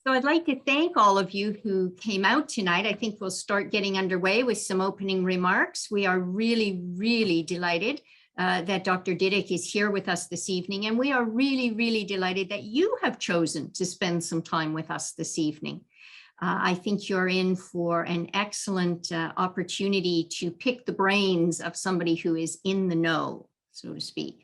So I'd like to thank all of you who came out tonight. I think we'll start getting underway with some opening remarks. We are really, really delighted that Dr. Didyk is here with us this evening. And we are really, really delighted that you have chosen to spend some time with us this evening. I think you're in for an excellent opportunity to pick the brains of somebody who is in the know, so to speak.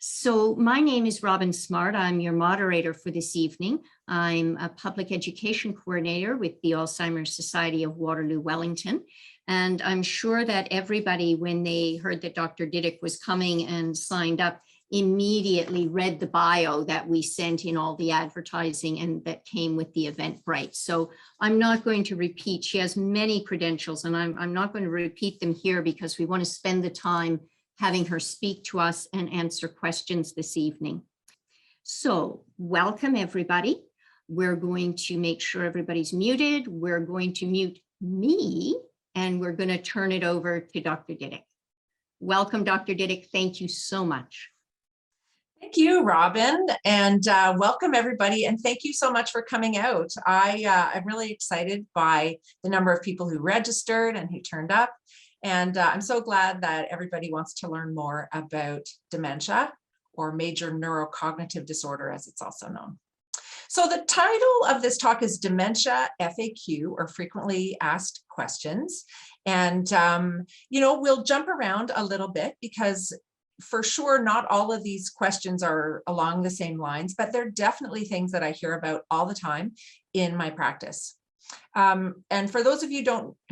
So my name is Robin Smart. I'm your moderator for this evening. I'm a public education coordinator with the Alzheimer's Society of Waterloo, Wellington. And I'm sure that everybody, when they heard that Dr. Didyk was coming and signed up, immediately read the bio that we sent in all the advertising and that came with the Eventbrite. So I'm not going to repeat. She has many credentials, and I'm not going to repeat them here because we want to spend the time having her speak to us and answer questions this evening. So welcome, everybody. We're going to make sure everybody's muted. We're going to mute me, and we're going to turn it over to Dr. Didyk. Welcome, Dr. Didyk. Thank you so much. Thank you, Robin, and welcome everybody, and thank you so much for coming out. I'm really excited by the number of people who registered and who turned up, and I'm so glad that everybody wants to learn more about dementia, or major neurocognitive disorder as it's also known. So the title of this talk is Dementia FAQ, or Frequently Asked Questions, and we'll jump around a little bit because for sure, not all of these questions are along the same lines, but they're definitely things that I hear about all the time in my practice. And for those of you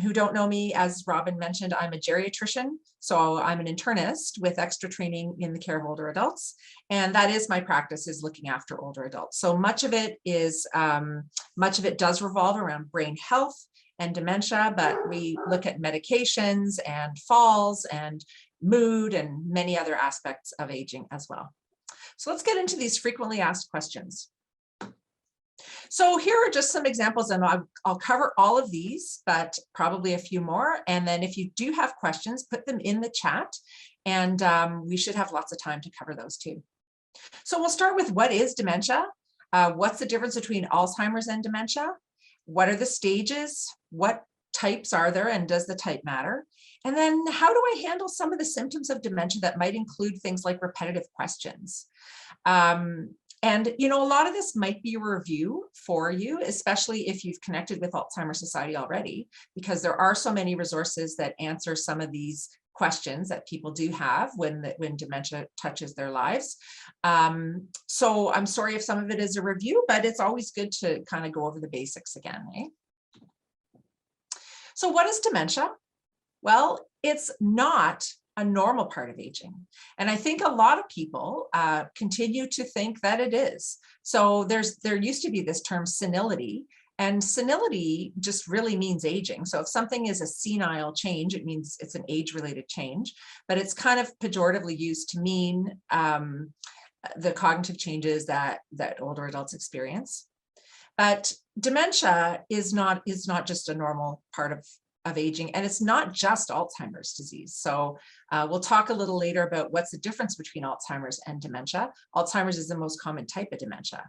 who don't know me, as Robin mentioned, I'm a geriatrician. So I'm an internist with extra training in the care of older adults. And that is my practice, is looking after older adults. So much of it does revolve around brain health and dementia, but we look at medications and falls and mood and many other aspects of aging as well. So let's get into these frequently asked questions. So here are just some examples, and I'll cover all of these, but probably a few more. And then if you do have questions, put them in the chat, and we should have lots of time to cover those too. So we'll start with, what is dementia? What's the difference between Alzheimer's and dementia? What are the stages? What types are there, and does the type matter? And then how do I handle some of the symptoms of dementia that might include things like repetitive questions? And a lot of this might be a review for you, especially if you've connected with Alzheimer Society already, because there are so many resources that answer some of these questions that people do have when dementia touches their lives. So I'm sorry if some of it is a review, but it's always good to kind of go over the basics again. Eh? So what is dementia? Well, it's not a normal part of aging. And I think a lot of people continue to think that it is. So there used to be this term senility, and senility just really means aging. So if something is a senile change, it means it's an age-related change, but it's kind of pejoratively used to mean the cognitive changes that older adults experience. But dementia is not just a normal part of aging, and it's not just Alzheimer's disease. So we'll talk a little later about what's the difference between Alzheimer's and dementia. Alzheimer's is the most common type of dementia.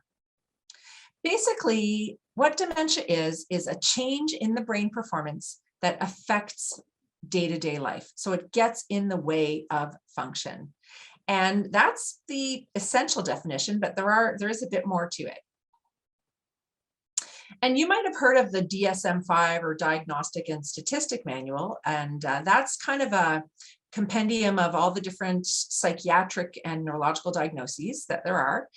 Basically, what dementia is a change in the brain performance that affects day-to-day life. So it gets in the way of function. And that's the essential definition, but there is a bit more to it. And you might have heard of the DSM-5, or Diagnostic and Statistic Manual, and that's kind of a compendium of all the different psychiatric and neurological diagnoses that there are.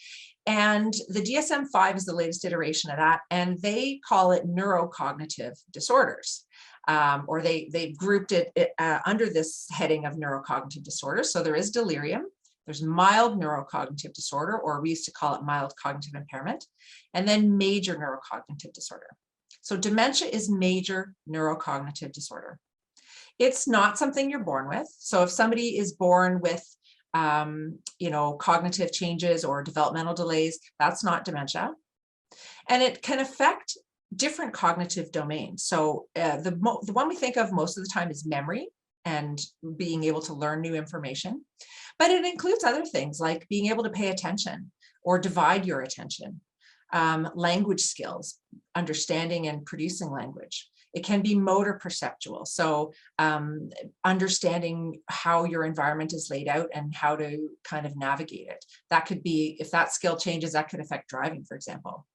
And the DSM-5 is the latest iteration of that, and they call it neurocognitive disorders, or they've grouped it under this heading of neurocognitive disorders. So there is delirium, there's mild neurocognitive disorder, or we used to call it mild cognitive impairment, and then major neurocognitive disorder. So dementia is major neurocognitive disorder. It's not something you're born with. So if somebody is born with cognitive changes or developmental delays, that's not dementia. And it can affect different cognitive domains. So the one we think of most of the time is memory and being able to learn new information. But it includes other things like being able to pay attention or divide your attention. language skills, understanding and producing language. It can be motor perceptual, so understanding how your environment is laid out and how to kind of navigate it. That could be, if that skill changes, that could affect driving, for example.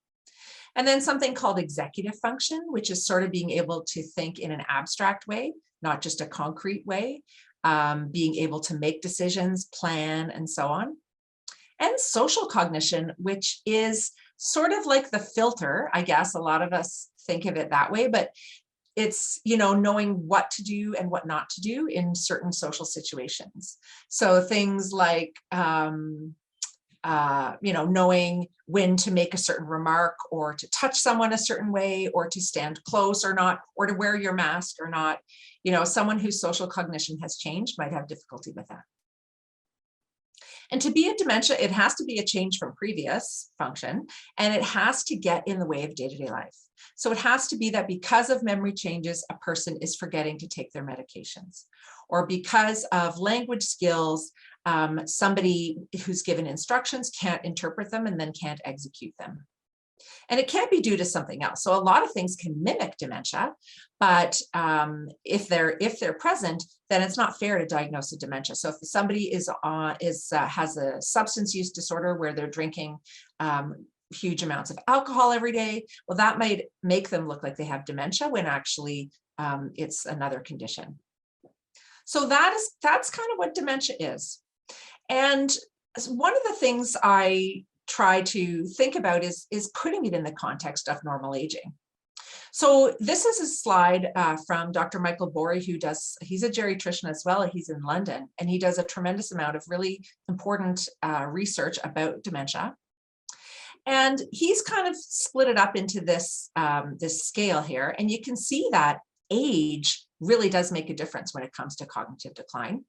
And then something called executive function, which is sort of being able to think in an abstract way, not just a concrete way, being able to make decisions, plan, and so on. And social cognition, which is sort of like the filter, I guess a lot of us think of it that way, but it's, you know, knowing what to do and what not to do in certain social situations. So things like, you know, knowing when to make a certain remark or to touch someone a certain way or to stand close or not, or to wear your mask or not. You know, someone whose social cognition has changed might have difficulty with that. And to be a dementia, it has to be a change from previous function, and it has to get in the way of day-to-day life. So it has to be that because of memory changes, a person is forgetting to take their medications, or because of language skills, somebody who's given instructions can't interpret them and then can't execute them. And it can't be due to something else. So a lot of things can mimic dementia, but if they're present, then it's not fair to diagnose a dementia. So if somebody has a substance use disorder where they're drinking huge amounts of alcohol every day, well, that might make them look like they have dementia when actually it's another condition. So that's kind of what dementia is. And one of the things I try to think about is putting it in the context of normal aging. So this is a slide from Dr. Michael Borey, he's a geriatrician as well. He's in London, and he does a tremendous amount of really important research about dementia. And he's kind of split it up into this, this scale here. And you can see that age really does make a difference when it comes to cognitive decline.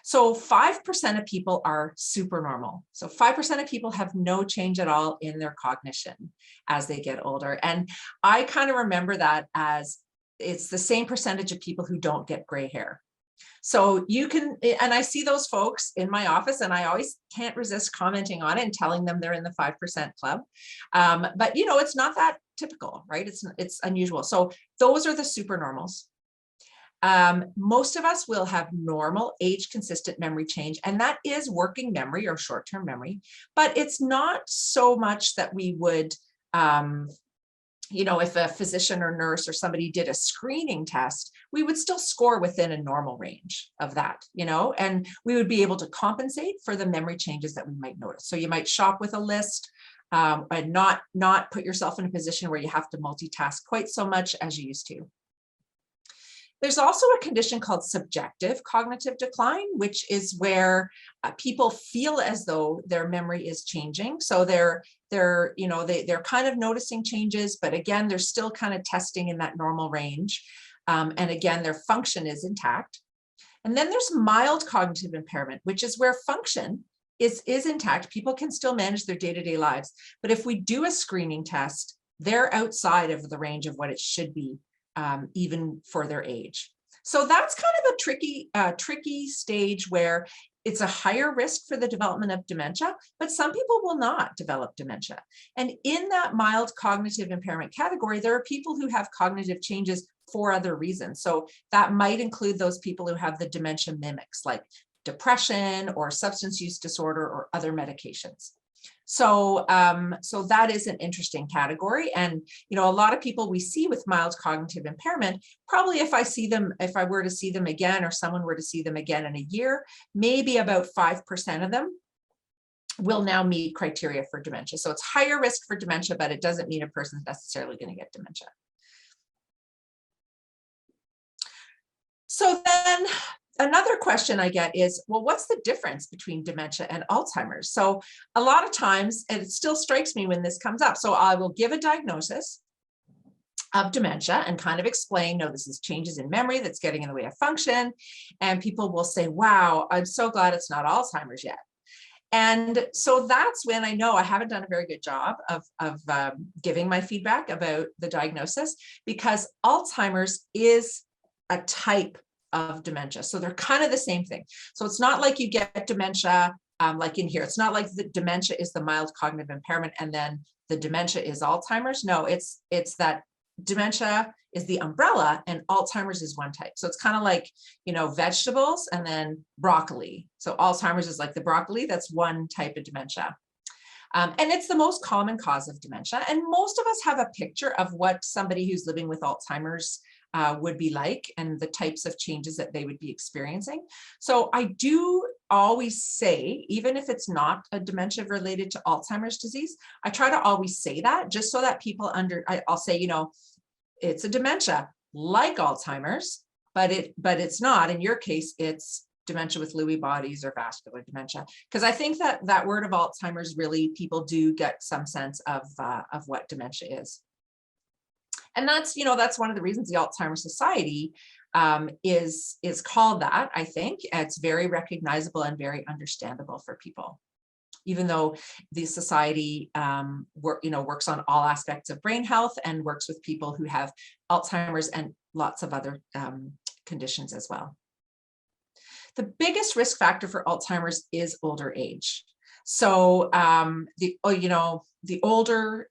So 5% of people are supernormal. So 5% of people have no change at all in their cognition as they get older. And I kind of remember that as it's the same percentage of people who don't get gray hair. So you can, and I see those folks in my office, and I always can't resist commenting on it and telling them they're in the 5% club. But you know, it's not that typical, right? It's unusual. So those are the supernormals. Most of us will have normal age consistent memory change, and that is working memory or short-term memory, but it's not so much that we would, you know, if a physician or nurse or somebody did a screening test, we would still score within a normal range of that, you know, and we would be able to compensate for the memory changes that we might notice. So you might shop with a list, and not put yourself in a position where you have to multitask quite so much as you used to. There's also a condition called subjective cognitive decline, which is where people feel as though their memory is changing. So they're kind of noticing changes, but again, they're still kind of testing in that normal range. And again, their function is intact. And then there's mild cognitive impairment, which is where function is intact. People can still manage their day-to-day lives. But if we do a screening test, they're outside of the range of what it should be. Even for their age. So that's kind of a tricky stage where it's a higher risk for the development of dementia, but some people will not develop dementia. And in that mild cognitive impairment category, there are people who have cognitive changes for other reasons. So that might include those people who have the dementia mimics, like depression or substance use disorder or other medications. So, so that is an interesting category. And, you know, a lot of people we see with mild cognitive impairment, probably if I were to see them again, or someone were to see them again in a year, maybe about 5% of them will now meet criteria for dementia. So it's higher risk for dementia, but it doesn't mean a person's necessarily going to get dementia. So then another question I get is, well, what's the difference between dementia and Alzheimer's? So a lot of times, and it still strikes me when this comes up, so I will give a diagnosis of dementia and kind of explain, no, this is changes in memory that's getting in the way of function. And people will say, wow, I'm so glad it's not Alzheimer's yet. And so that's when I know I haven't done a very good job of giving my feedback about the diagnosis, because Alzheimer's is a type of dementia. So they're kind of the same thing. So it's not like you get dementia like in here. It's not like the dementia is the mild cognitive impairment and then the dementia is Alzheimer's. No, it's that dementia is the umbrella and Alzheimer's is one type. So it's kind of like, you know, vegetables and then broccoli. So Alzheimer's is like the broccoli, that's one type of dementia. And it's the most common cause of dementia. And most of us have a picture of what somebody who's living with Alzheimer's would be like and the types of changes that they would be experiencing. So I do always say, even if it's not a dementia related to Alzheimer's disease, I try to always say that just so that people I'll say, you know, it's a dementia like Alzheimer's, but it's not. In your case, it's dementia with Lewy bodies or vascular dementia. Because I think that word of Alzheimer's, really, people do get some sense of what dementia is. And that's, you know, that's one of the reasons the Alzheimer Society is called that. I think it's very recognizable and very understandable for people, even though the society works on all aspects of brain health and works with people who have Alzheimer's and lots of other conditions as well. The biggest risk factor for Alzheimer's is older age. So the older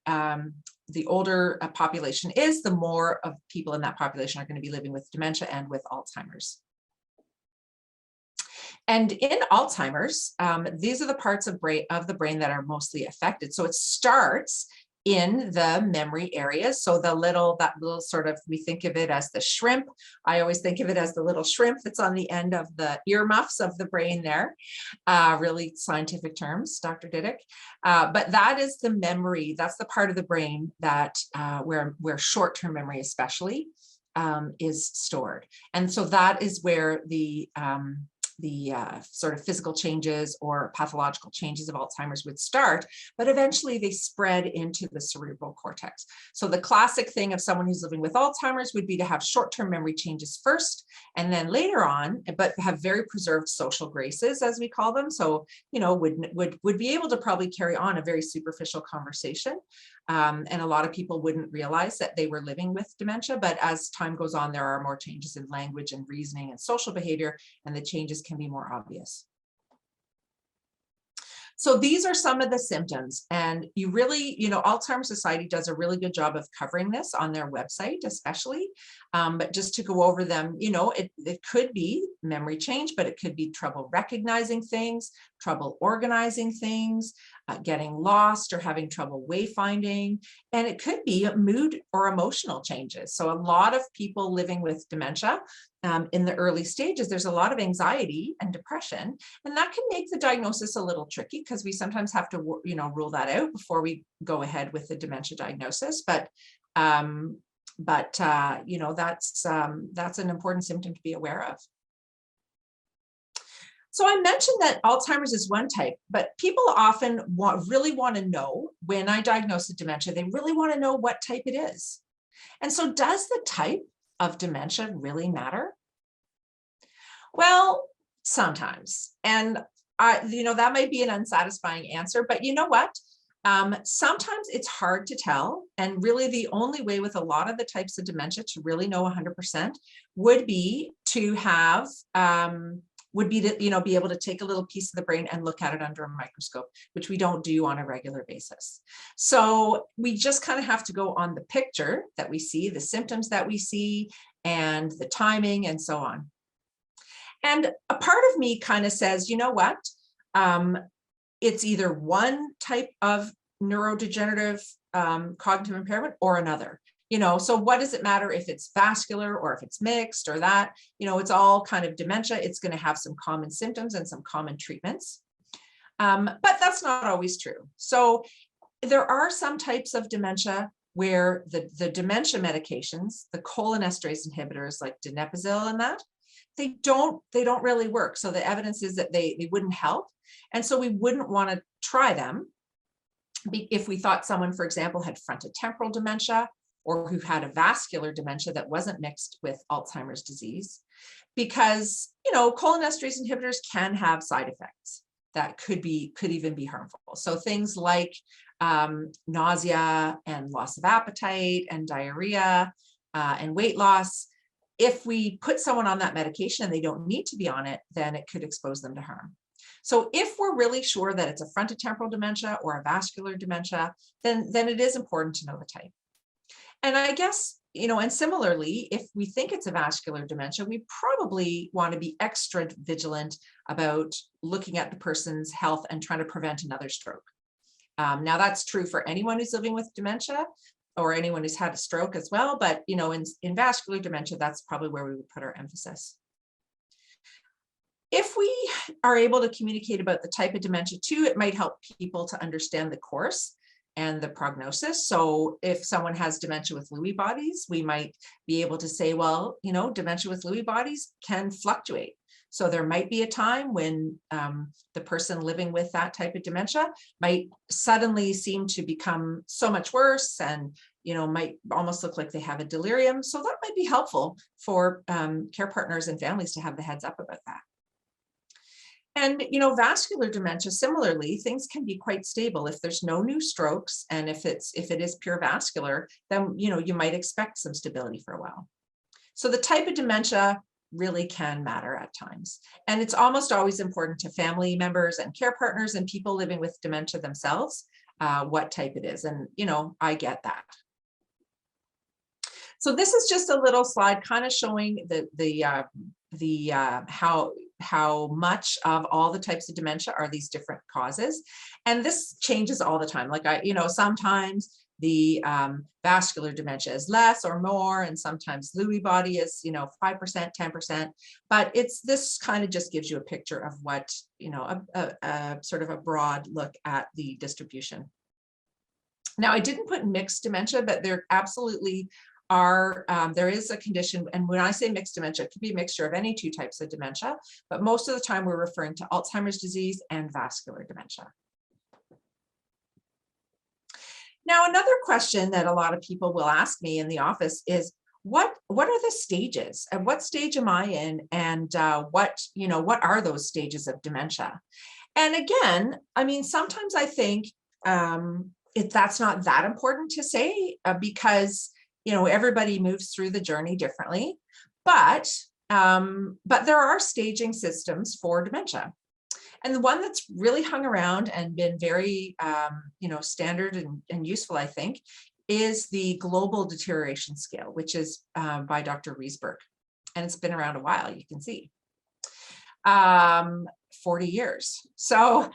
a population is, the more of people in that population are going to be living with dementia and with Alzheimer's. And in Alzheimer's, these are the parts of the brain that are mostly affected. So it starts in the memory areas. So that little sort of, we think of it as the shrimp. I always think of it as the little shrimp that's on the end of the earmuffs of the brain there. Really scientific terms, Dr. Didyk. But that is the memory. That's the part of the brain that where short-term memory especially is stored. And so that is where the sort of physical changes or pathological changes of Alzheimer's would start, but eventually they spread into the cerebral cortex. So the classic thing of someone who's living with Alzheimer's would be to have short-term memory changes first, and then later on, but have very preserved social graces, as we call them. So, you know, would be able to probably carry on a very superficial conversation. And a lot of people wouldn't realize that they were living with dementia, but as time goes on, there are more changes in language and reasoning and social behavior, and the changes can be more obvious. So these are some of the symptoms, and you really, you know, Alzheimer's Society does a really good job of covering this on their website, especially, but just to go over them, you know, it could be memory change, but it could be trouble recognizing things, trouble organizing things, getting lost or having trouble wayfinding, and it could be mood or emotional changes. So a lot of people living with dementia in the early stages, there's a lot of anxiety and depression, and that can make the diagnosis a little tricky because we sometimes have to, you know, rule that out before we go ahead with the dementia diagnosis. But you know, that's an important symptom to be aware of. So I mentioned that Alzheimer's is one type, but people often really want to know, when I diagnose a dementia, they really want to know what type it is. And so does the type of dementia really matter? Well, sometimes. And you know, that might be an unsatisfying answer, but you know what? Sometimes it's hard to tell. And really the only way with a lot of the types of dementia to really know 100% would be to have, you know, be able to take a little piece of the brain and look at it under a microscope, which we don't do on a regular basis. So we just kind of have to go on the picture that we see, the symptoms that we see, and the timing and so on. And a part of me kind of says, you know what? It's either one type of neurodegenerative cognitive impairment or another. You know, so what does it matter if it's vascular or if it's mixed or that? You know, it's all kind of dementia. It's going to have some common symptoms and some common treatments. But that's not always true. So there are some types of dementia where the dementia medications, the cholinesterase inhibitors like donepezil and that, they don't really work. So the evidence is that they wouldn't help. And so we wouldn't want to try them if we thought someone, for example, had frontotemporal dementia or who had a vascular dementia that wasn't mixed with Alzheimer's disease, because, you know, cholinesterase inhibitors can have side effects that could even be harmful. So things like nausea and loss of appetite and diarrhea and weight loss. If we put someone on that medication and they don't need to be on it, then it could expose them to harm. So if we're really sure that it's a frontotemporal dementia or a vascular dementia, then it is important to know the type. And I guess, and similarly, if we think it's a vascular dementia, we probably want to be extra vigilant about looking at the person's health and trying to prevent another stroke. Now that's true for anyone who's living with dementia or anyone who's had a stroke as well. But, in vascular dementia, that's probably where we would put our emphasis. If we are able to communicate about the type of dementia too, it might help people to understand the course and the prognosis. So if someone has dementia with Lewy bodies, we might be able to say, well, dementia with Lewy bodies can fluctuate. So there might be a time when the person living with that type of dementia might suddenly seem to become so much worse and, might almost look like they have a delirium. So that might be helpful for care partners and families to have the heads up about that. And, vascular dementia, similarly, things can be quite stable. If there's no new strokes and if it is pure vascular, then, you might expect some stability for a while. So the type of dementia really can matter at times. And it's almost always important to family members and care partners and people living with dementia themselves, what type it is. And, I get that. So this is just a little slide kind of showing how much of all the types of dementia are these different causes. And this changes all the time. Like sometimes the vascular dementia is less or more, and sometimes Lewy body is, 5%, 10%, but this kind of just gives you a picture of what, a sort of a broad look at the distribution. Now, I didn't put mixed dementia, but there absolutely are, there is a condition, and when I say mixed dementia, it could be a mixture of any two types of dementia, but most of the time we're referring to Alzheimer's disease and vascular dementia. Now, another question that a lot of people will ask me in the office is, what are the stages? And what stage am I in? And what are those stages of dementia? And again, sometimes I think that's not that important to say because everybody moves through the journey differently, but there are staging systems for dementia. And the one that's really hung around and been very, standard and useful, I think, is the Global Deterioration Scale, which is by Dr. Riesberg. And it's been around a while, you can see. 40 years. So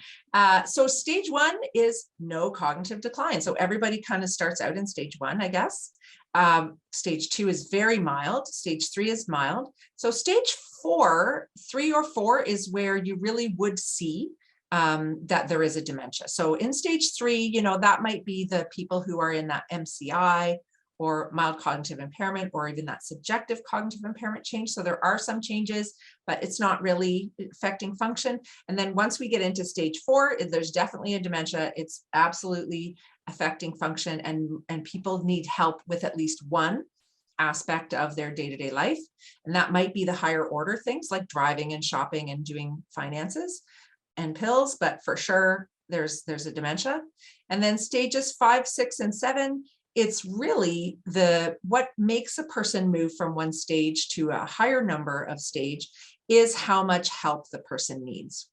stage 1 is no cognitive decline. So everybody kind of starts out in stage 1, I guess. Stage 2 is very mild. Stage 3 is mild. So stage 3 or 4 is where you really would see that there is a dementia. So in stage 3, that might be the people who are in that MCI or mild cognitive impairment, or even that subjective cognitive impairment change. So there are some changes, but it's not really affecting function. And then once we get into stage 4, there's definitely a dementia. It's absolutely affecting function, and people need help with at least one aspect of their day-to-day life. And that might be the higher order things like driving and shopping and doing finances and pills, but for sure there's a dementia. And then stages 5, 6, and 7, it's really what makes a person move from one stage to a higher number of stage is how much help the person needs.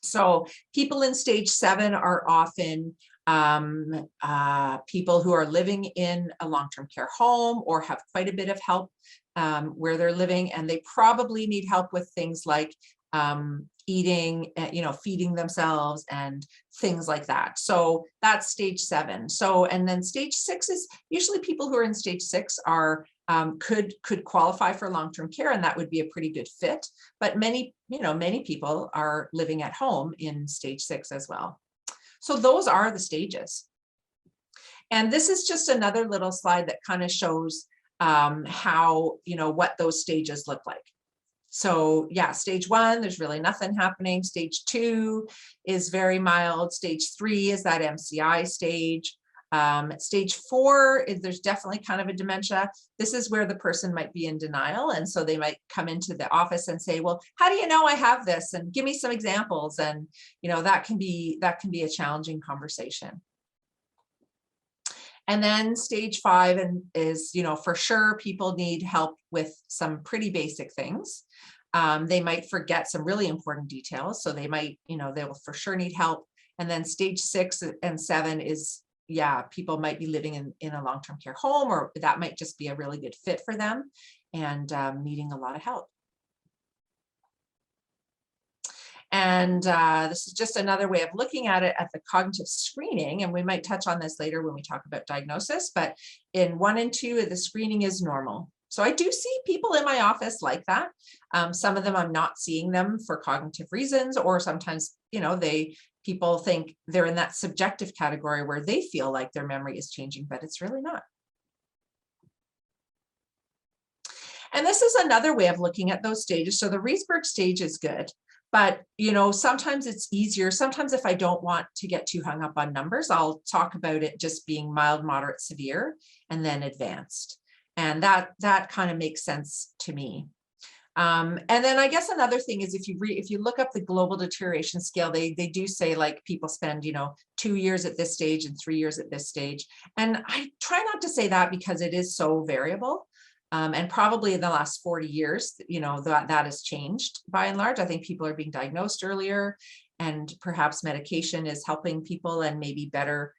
So people in stage 7 are often people who are living in a long-term care home or have quite a bit of help where they're living, and they probably need help with things like eating, feeding themselves and things like that. So that's stage 7. So, and then stage 6 is usually people who are in stage 6 are could qualify for long-term care, and that would be a pretty good fit. But many people are living at home in stage 6 as well. So those are the stages. And this is just another little slide that kind of shows how, what those stages look like. So yeah, stage 1, there's really nothing happening. Stage 2 is very mild. Stage 3 is that MCI stage. Stage 4 is there's definitely kind of a dementia. This is where the person might be in denial. And so they might come into the office and say, well, how do you know I have this? And give me some examples. And, that can be a challenging conversation. And then stage 5 is, for sure, people need help with some pretty basic things. They might forget some really important details. So they might, they will for sure need help. And then stage 6 and 7 is, yeah, people might be living in a long-term care home, or that might just be a really good fit for them and needing a lot of help. And this is just another way of looking at it at the cognitive screening. And we might touch on this later when we talk about diagnosis, but in 1 and 2, the screening is normal. So I do see people in my office like that. Some of them I'm not seeing them for cognitive reasons, or sometimes, people think they're in that subjective category where they feel like their memory is changing, but it's really not. And this is another way of looking at those stages. So the Reisberg stage is good, but sometimes it's easier. Sometimes if I don't want to get too hung up on numbers, I'll talk about it just being mild, moderate, severe, and then advanced. And that kind of makes sense to me. And then I guess another thing is if you look up the global deterioration scale, they do say like people spend 2 years at this stage and 3 years at this stage. And I try not to say that because it is so variable. And probably in the last 40 years, that has changed by and large. I think people are being diagnosed earlier, and perhaps medication is helping people, and maybe better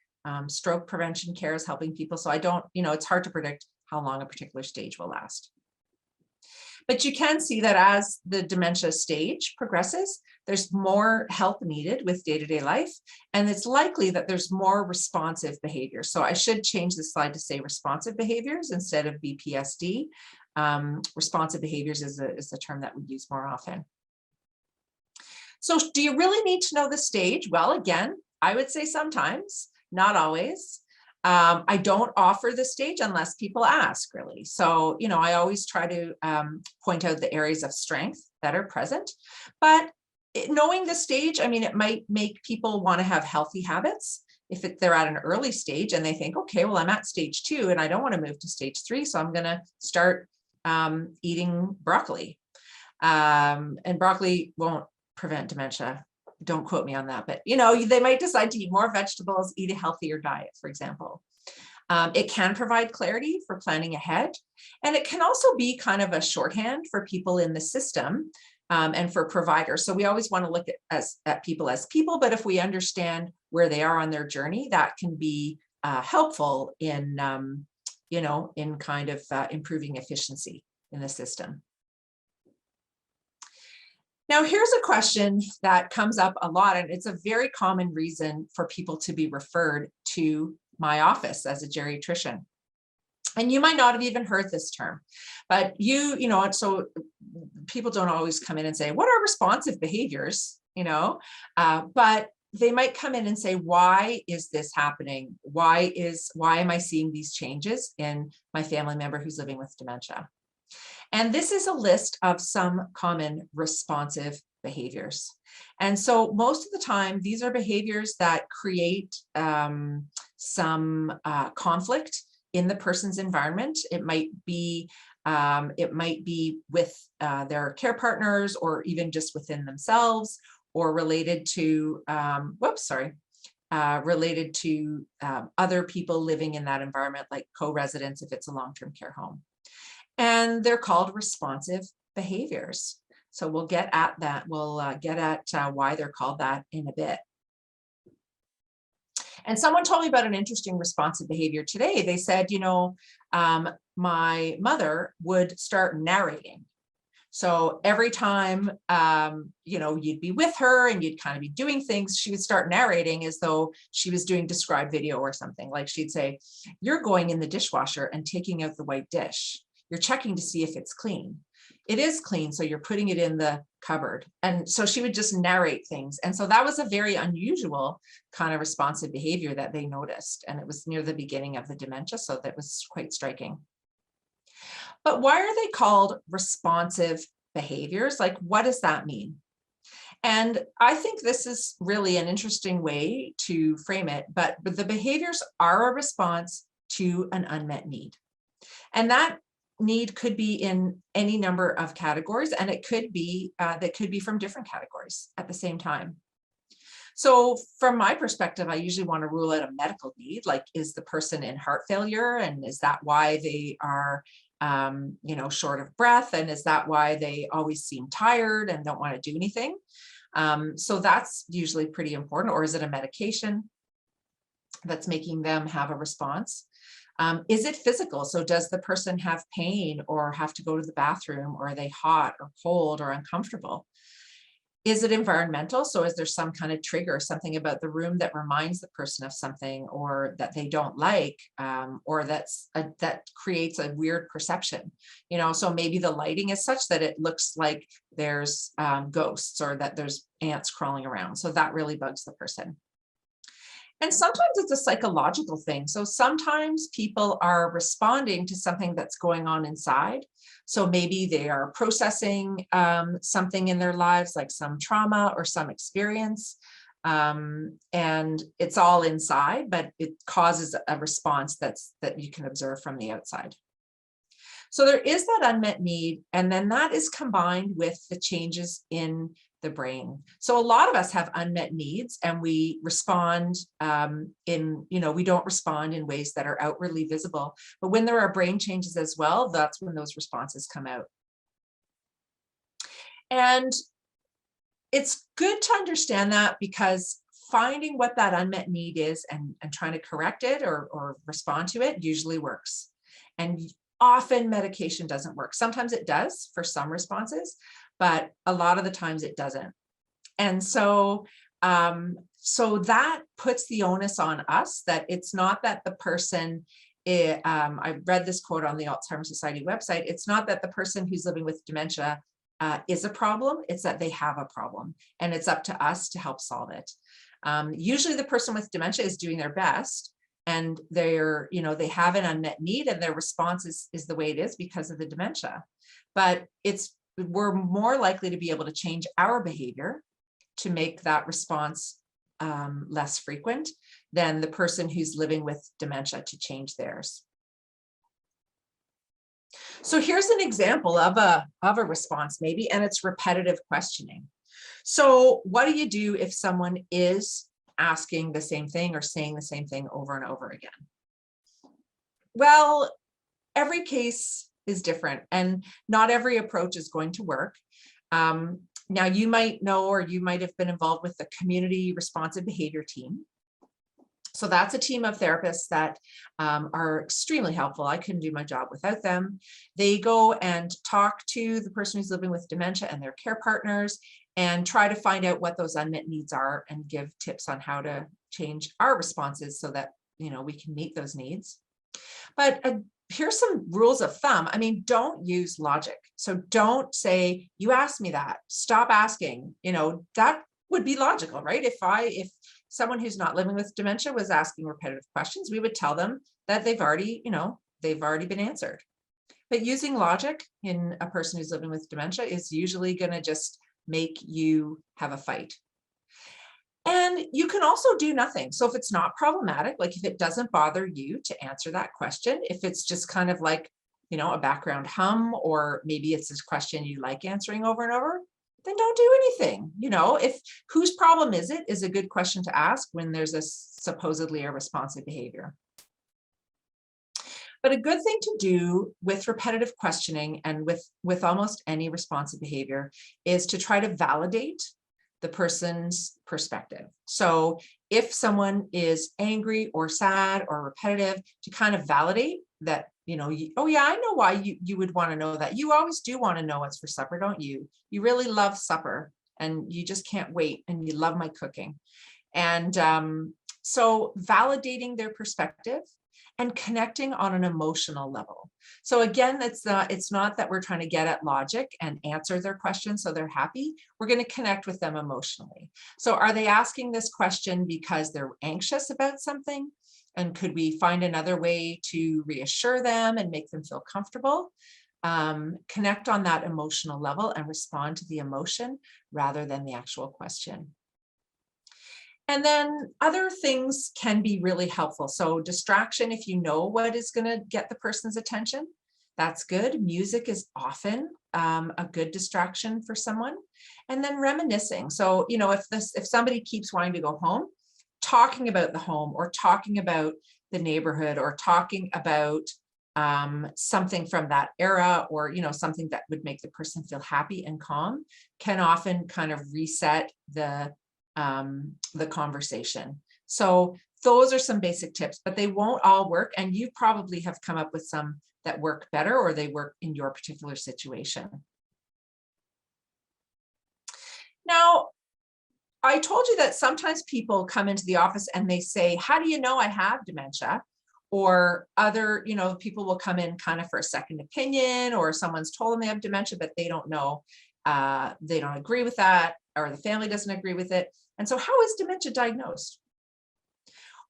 stroke prevention care is helping people. So I don't, it's hard to predict how long a particular stage will last. But you can see that as the dementia stage progresses, there's more help needed with day-to-day life, and it's likely that there's more responsive behavior. So I should change the slide to say responsive behaviors instead of BPSD. Responsive behaviors is a term that we use more often. So do you really need to know the stage? Well, again, I would say sometimes, not always. I don't offer the stage unless people ask, really. So, I always try to point out the areas of strength that are present, but knowing the stage, it might make people want to have healthy habits. If they're at an early stage and they think, okay, well, I'm at stage 2 and I don't want to move to stage 3, so I'm going to start eating broccoli. And broccoli won't prevent dementia. Don't quote me on that, but they might decide to eat more vegetables, eat a healthier diet, for example. It can provide clarity for planning ahead, and it can also be kind of a shorthand for people in the system and for providers. So we always want to look at people as people, but if we understand where they are on their journey, that can be helpful in in kind of improving efficiency in the system. Now, here's a question that comes up a lot, and it's a very common reason for people to be referred to my office as a geriatrician. And you might not have even heard this term, but so people don't always come in and say, what are responsive behaviors? But they might come in and say, why is this happening? Why am I seeing these changes in my family member who's living with dementia? And this is a list of some common responsive behaviors. And so most of the time, these are behaviors that create some conflict in the person's environment. It might be with their care partners, or even just within themselves, or related to other people living in that environment, like co-residents if it's a long-term care home. And they're called responsive behaviors. So we'll get at that. We'll get at why they're called that in a bit. And someone told me about an interesting responsive behavior today. They said, my mother would start narrating. So every time, you'd be with her and you'd kind of be doing things, she would start narrating as though she was doing described video or something. Like she'd say, you're going in the dishwasher and taking out the white dish. You're checking to see if it's clean. It is clean, so you're putting it in the cupboard. And so she would just narrate things. And so that was a very unusual kind of responsive behavior that they noticed. And it was near the beginning of the dementia, so that was quite striking. But why are they called responsive behaviors? Like, what does that mean? And I think this is really an interesting way to frame it, but the behaviors are a response to an unmet need. And that need could be in any number of categories, and it could be from different categories at the same time. So from my perspective, I usually want to rule out a medical need, like is the person in heart failure, and is that why they are short of breath? And is that why they always seem tired and don't want to do anything? So that's usually pretty important. Or is it a medication that's making them have a response? Is it physical? So does the person have pain or have to go to the bathroom, or are they hot or cold or uncomfortable? Is it environmental? So is there some kind of trigger, something about the room that reminds the person of something, or that they don't like, or that creates a weird perception? So maybe the lighting is such that it looks like there's ghosts, or that there's ants crawling around. So that really bugs the person. And sometimes it's a psychological thing. So sometimes people are responding to something that's going on inside. So maybe they are processing something in their lives, like some trauma or some experience, and it's all inside, but it causes a response that you can observe from the outside. So there is that unmet need, and then that is combined with the changes in the brain. So a lot of us have unmet needs, and we respond we don't respond in ways that are outwardly visible. But when there are brain changes as well, that's when those responses come out. And it's good to understand that, because finding what that unmet need is and trying to correct it or respond to it usually works. And often medication doesn't work. Sometimes it does for some responses, but a lot of the times it doesn't. And so that puts the onus on us, that it's not that the person, I read this quote on the Alzheimer Society website, it's not that the person who's living with dementia is a problem, it's that they have a problem, and it's up to us to help solve it. Usually the person with dementia is doing their best, and they have an unmet need, and their response is the way it is because of the dementia. But we're more likely to be able to change our behavior to make that response less frequent than the person who's living with dementia to change theirs. So here's an example of a response maybe, and it's repetitive questioning. So what do you do if someone is asking the same thing or saying the same thing over and over again? Well, every case is different, and not every approach is going to work. Now, you might know, or you might have been involved with the community responsive behavior team. So that's a team of therapists that are extremely helpful. I couldn't do my job without them. They go and talk to the person who's living with dementia and their care partners, and try to find out what those unmet needs are, and give tips on how to change our responses so that we can meet those needs. But here's some rules of thumb. I mean, don't use logic. So don't say, you asked me that, stop asking. That would be logical, right? If someone who's not living with dementia was asking repetitive questions, we would tell them that they've already been answered. But using logic in a person who's living with dementia is usually going to just make you have a fight. And you can also do nothing. So if it's not problematic, like if it doesn't bother you to answer that question, if it's just kind of like, a background hum, or maybe it's this question you like answering over and over, then don't do anything. If whose problem is it is a good question to ask when there's supposedly a responsive behavior. But a good thing to do with repetitive questioning and with almost any responsive behavior is to try to validate the person's perspective. So if someone is angry or sad or repetitive, to kind of validate that, oh yeah, I know why you would want to know that. You always do want to know what's for supper, don't you? You really love supper, and you just can't wait, and you love my cooking. And so validating their perspective and connecting on an emotional level. So again, it's not that we're trying to get at logic and answer their question so they're happy. We're going to connect with them emotionally. So are they asking this question because they're anxious about something? And could we find another way to reassure them and make them feel comfortable? Connect on that emotional level and respond to the emotion rather than the actual question. And then other things can be really helpful. So distraction, if you know what is going to get the person's attention, that's good. Music is often a good distraction for someone. And then reminiscing. So, if somebody keeps wanting to go home, talking about the home, or talking about the neighborhood, or talking about something from that era, or, something that would make the person feel happy and calm, can often kind of reset the conversation. So those are some basic tips, but they won't all work. And you probably have come up with some that work better, or they work in your particular situation. Now, I told you that sometimes people come into the office and they say, how do you know I have dementia? Or other, people will come in kind of for a second opinion, or someone's told them they have dementia, but they don't know, they don't agree with that, or the family doesn't agree with it. And so how is dementia diagnosed?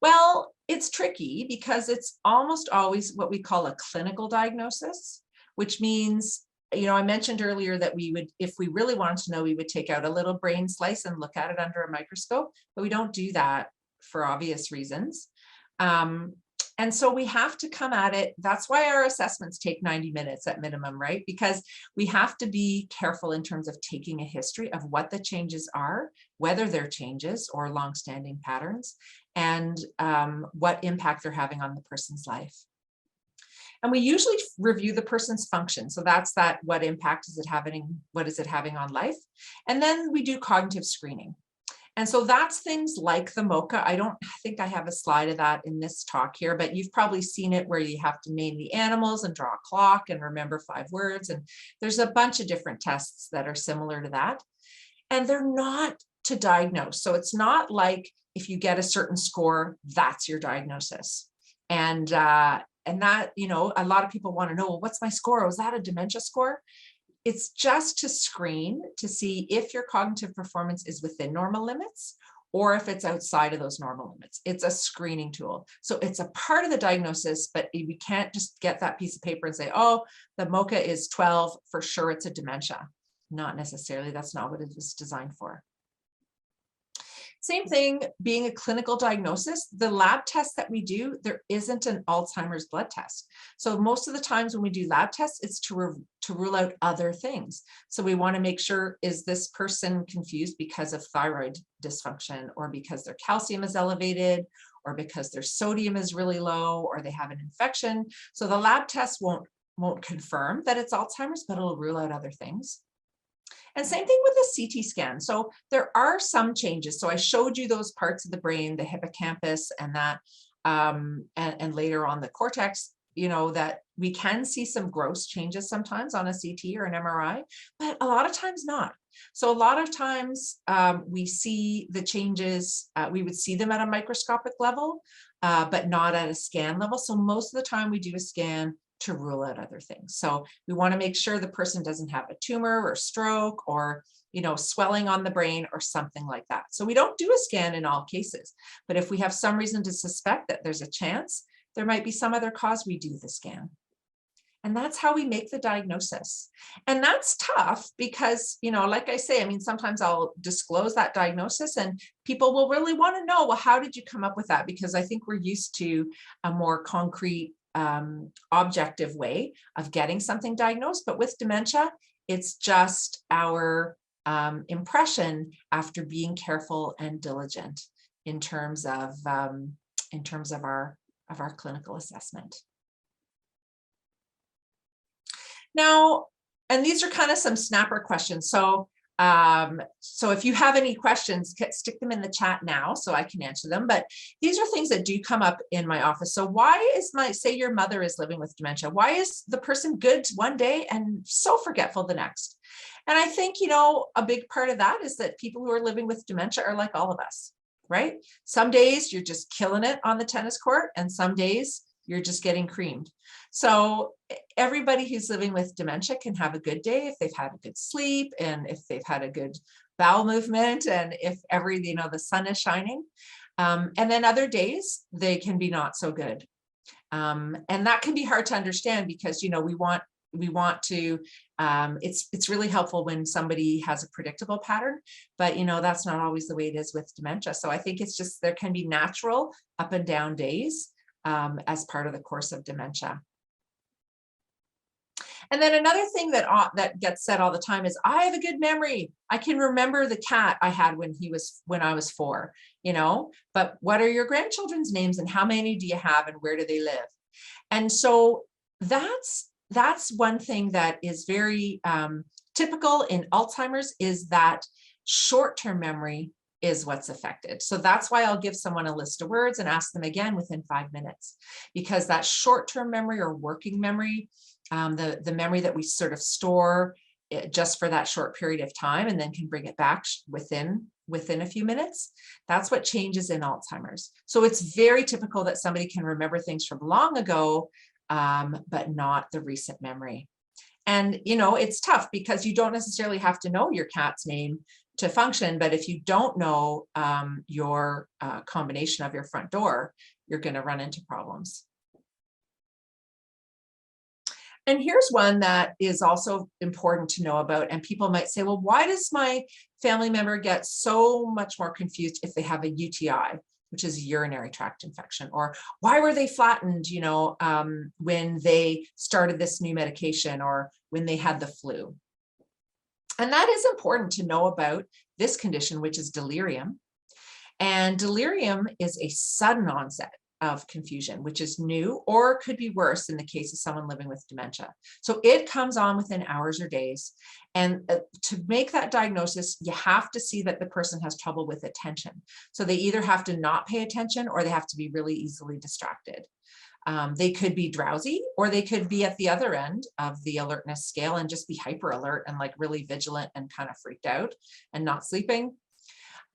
Well, it's tricky because it's almost always what we call a clinical diagnosis, which means, I mentioned earlier that we would, if we really wanted to know, we would take out a little brain slice and look at it under a microscope, but we don't do that for obvious reasons. And so we have to come at it. That's why our assessments take 90 minutes at minimum, right? Because we have to be careful in terms of taking a history of what the changes are, whether they're changes or longstanding patterns, and what impact they're having on the person's life. And we usually review the person's function. So that's that, what impact is it having? What is it having on life? And then we do cognitive screening. And so that's things like the MOCA. I don't think I have a slide of that in this talk here, but you've probably seen it where you have to name the animals and draw a clock and remember 5 words. And there's a bunch of different tests that are similar to that. And they're not to diagnose. So it's not like if you get a certain score, that's your diagnosis. And that, a lot of people want to know, well, what's my score? Was that a dementia score? It's just to screen to see if your cognitive performance is within normal limits or if it's outside of those normal limits. It's a screening tool. So it's a part of the diagnosis, but we can't just get that piece of paper and say, oh, the MOCA is 12, for sure it's a dementia. Not necessarily, that's not what it was designed for. Same thing, being a clinical diagnosis, the lab test that we do, there isn't an Alzheimer's blood test. So most of the times when we do lab tests, it's to rule out other things. So we want to make sure, is this person confused because of thyroid dysfunction, or because their calcium is elevated, or because their sodium is really low, or they have an infection. So the lab test won't confirm that it's Alzheimer's, but it'll rule out other things. And same thing with a CT scan. So there are some changes. So I showed you those parts of the brain, the hippocampus and that, and later on the cortex, that we can see some gross changes sometimes on a CT or an MRI, but a lot of times not. So a lot of times we see the changes, we would see them at a microscopic level, but not at a scan level. So most of the time we do a scan to rule out other things. So we want to make sure the person doesn't have a tumor or stroke or, swelling on the brain or something like that. So we don't do a scan in all cases, but if we have some reason to suspect that there's a chance there might be some other cause, we do the scan. And that's how we make the diagnosis. And that's tough because, like I say, sometimes I'll disclose that diagnosis and people will really want to know, well, how did you come up with that? Because I think we're used to a more concrete, objective way of getting something diagnosed. But with dementia, it's just our impression after being careful and diligent in terms of our clinical assessment. Now, and these are kind of some snapper questions. So if you have any questions, stick them in the chat now so I can answer them. But these are things that do come up in my office. So why is say your mother is living with dementia, why is the person good one day and so forgetful the next? And I think, a big part of that is that people who are living with dementia are like all of us, right? Some days you're just killing it on the tennis court and some days you're just getting creamed. So everybody who's living with dementia can have a good day if they've had a good sleep and if they've had a good bowel movement and if the sun is shining. And then other days they can be not so good. And that can be hard to understand because, we want to, it's really helpful when somebody has a predictable pattern, but that's not always the way it is with dementia. So I think it's just, there can be natural up and down days as part of the course of dementia. And then another thing that gets said all the time is, I have a good memory. I can remember the cat I had when I was 4, but what are your grandchildren's names and how many do you have and where do they live? And so That's one thing that is very typical in Alzheimer's, is that short-term memory is what's affected. So that's why I'll give someone a list of words and ask them again within 5 minutes, because that short-term memory or working memory, the memory that we sort of store just for that short period of time and then can bring it back within a few minutes, that's what changes in Alzheimer's. So it's very typical that somebody can remember things from long ago, but not the recent memory. And, you know, it's tough because you don't necessarily have to know your cat's name to function, but if you don't know your combination of your front door, you're going to run into problems. And here's one that is also important to know about. And people might say, well, why does my family member get so much more confused if they have a UTI, which is a urinary tract infection? Or why were they flattened, you know, when they started this new medication or when they had the flu? And that is important to know about this condition, which is delirium. And delirium is a sudden onset of confusion, which is new or could be worse in the case of someone living with dementia. So it comes on within hours or days. And to make that diagnosis, you have to see that the person has trouble with attention. So they either have to not pay attention or they have to be really easily distracted. They could be drowsy, or they could be at the other end of the alertness scale and just be hyper alert and like really vigilant and kind of freaked out and not sleeping.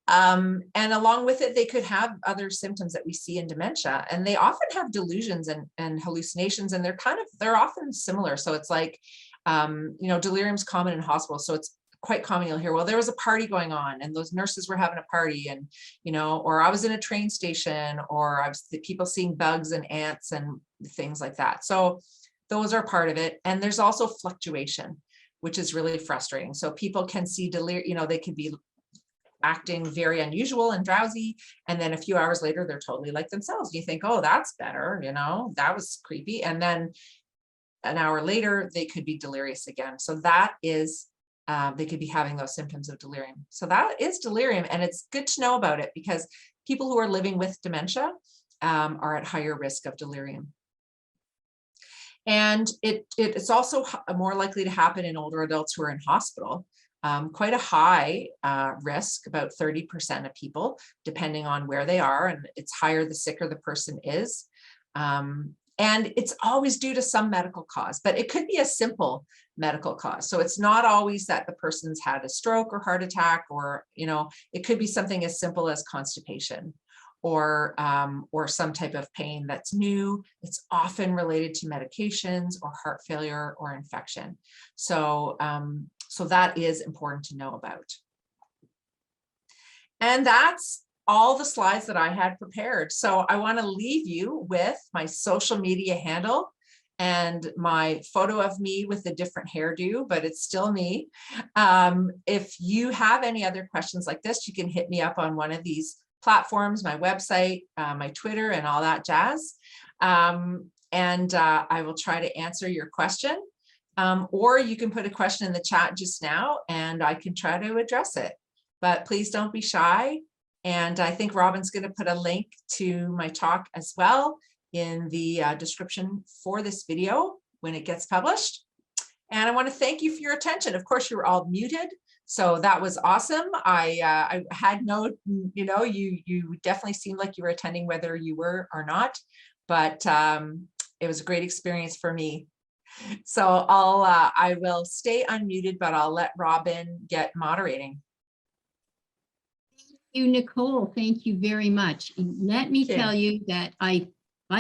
And along with it, they could have other symptoms that we see in dementia, and they often have delusions and hallucinations, and they're often similar. So it's like, you know, delirium's common in hospitals. So it's quite common. You'll hear, well, there was a party going on and those nurses were having a party, and, you know, or I was in a train station, or I was the people seeing bugs and ants and things like that. So those are part of it. And there's also fluctuation, which is really frustrating. So people can see delirium, you know, they can be acting very unusual and drowsy, and then a few hours later they're totally like themselves. You think, oh, that's better, you know, that was creepy, and then an hour later they could be delirious again. So that is they could be having those symptoms of delirium. So that is delirium, and it's good to know about it because people who are living with dementia are at higher risk of delirium. And it's also more likely to happen in older adults who are in hospital. Quite a high risk, about 30% of people, depending on where they are, and it's higher the sicker the person is. And it's always due to some medical cause, but it could be a simple medical cause. So it's not always that the person's had a stroke or heart attack, or, you know, it could be something as simple as constipation or some type of pain that's new. It's often related to medications or heart failure or infection. So, so that is important to know about. And that's all the slides that I had prepared. So I want to leave you with my social media handle and my photo of me with a different hairdo, but it's still me. If you have any other questions like this, you can hit me up on one of these platforms, my website, my Twitter, and all that jazz. I will try to answer your question. Or you can put a question in the chat just now and I can try to address it. But please don't be shy. And I think Robin's going to put a link to my talk as well in the description for this video when it gets published. And I want to thank you for your attention. Of course, you were all muted, so that was awesome. I had no, you know, you definitely seemed like you were attending whether you were or not, but it was a great experience for me. So I will stay unmuted, but I'll let Robin get moderating. You, Nicole, thank you very much. And let me tell you that I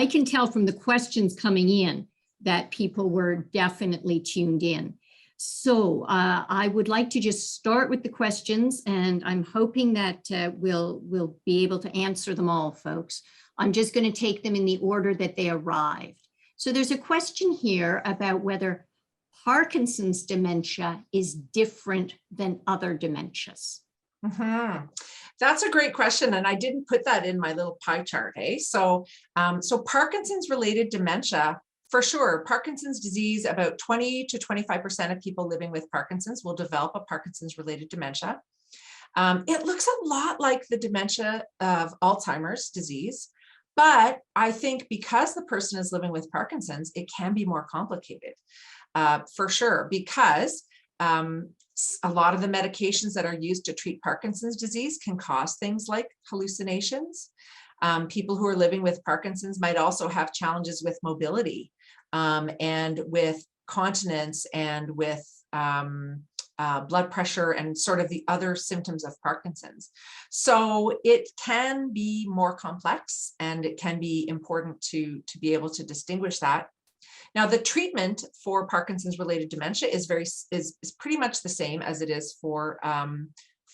can tell from the questions coming in that people were definitely tuned in. So I would like to just start with the questions, and I'm hoping that we'll be able to answer them all, folks. I'm just going to take them in the order that they arrived. So there's a question here about whether Parkinson's dementia is different than other dementias. Mm-hmm. That's a great question, and I didn't put that in my little pie chart. So Parkinson's related dementia, for sure. Parkinson's disease, about 20 to 25% of people living with Parkinson's will develop a Parkinson's related dementia. It looks a lot like the dementia of Alzheimer's disease, But I think because the person is living with Parkinson's, it can be more complicated, for sure, because a lot of the medications that are used to treat Parkinson's disease can cause things like hallucinations. People who are living with Parkinson's might also have challenges with mobility, and with continence, and with blood pressure, and sort of the other symptoms of Parkinson's. So it can be more complex, and it can be important to be able to distinguish that. Now, the treatment for Parkinson's related dementia is pretty much the same as it is for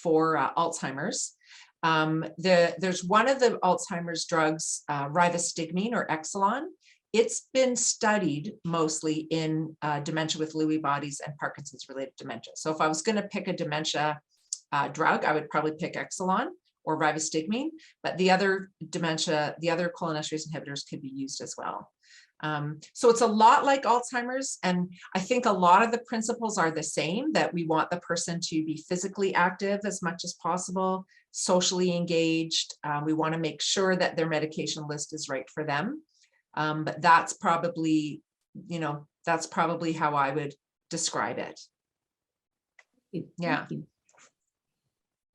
Alzheimer's. There's one of the Alzheimer's drugs, rivastigmine or Exelon. It's been studied mostly in dementia with Lewy bodies and Parkinson's related dementia. So if I was going to pick a dementia drug, I would probably pick Exelon or rivastigmine, but the other cholinesterase inhibitors could be used as well. So it's a lot like Alzheimer's, and I think a lot of the principles are the same, that we want the person to be physically active as much as possible, socially engaged. We want to make sure that their medication list is right for them. But that's probably how I would describe it. Yeah.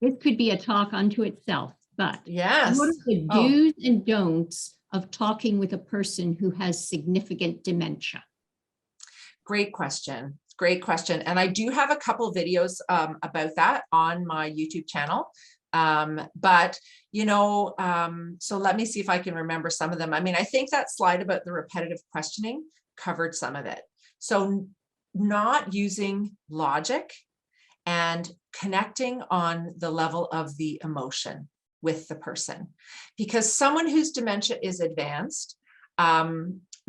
This could be a talk unto itself, but yes. What are the do's and don'ts of talking with a person who has significant dementia? Great question. Great question. And I do have a couple videos about that on my YouTube channel. So let me see if I can remember some of them. I mean, I think that slide about the repetitive questioning covered some of it. So not using logic and connecting on the level of the emotion with the person, because someone whose dementia is advanced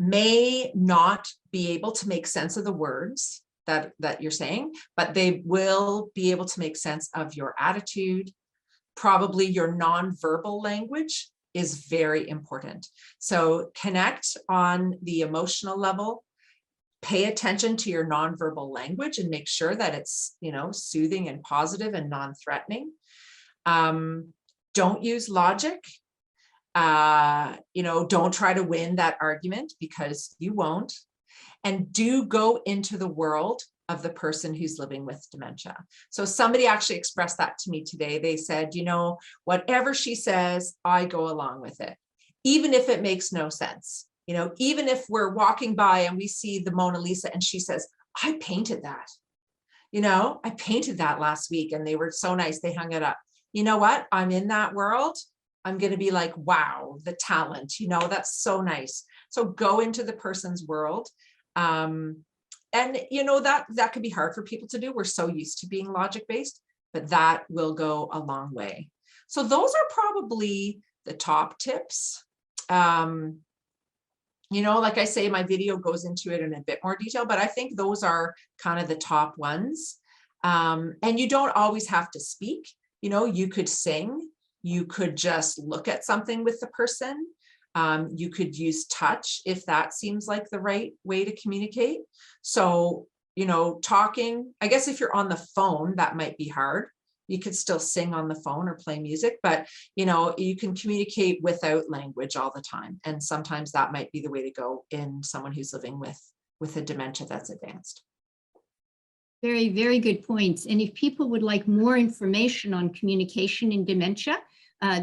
may not be able to make sense of the words that you're saying, but they will be able to make sense of your attitude. Probably your nonverbal language is very important. So connect on the emotional level, pay attention to your nonverbal language and make sure that it's, soothing and positive and non-threatening. Don't use logic. Don't try to win that argument, because you won't. And do go into the world of the person who's living with dementia. So somebody actually expressed that to me today. They said, whatever she says, I go along with it, even if it makes no sense. Even if we're walking by and we see the Mona Lisa and she says, I painted that. I painted that last week and they were so nice, they hung it up. You know what? I'm in that world. I'm going to be like, wow, the talent, that's so nice. So go into the person's world. And that could be hard for people to do. We're so used to being logic-based, but that will go a long way. So those are probably the top tips. Like I say, my video goes into it in a bit more detail, but I think those are kind of the top ones. And you don't always have to speak. You could sing, you could just look at something with the person. You could use touch if that seems like the right way to communicate. So, talking, I guess if you're on the phone, that might be hard. You could still sing on the phone or play music, but, you can communicate without language all the time. And sometimes that might be the way to go in someone who's living with a dementia that's advanced. Very, very good points. And if people would like more information on communication in dementia,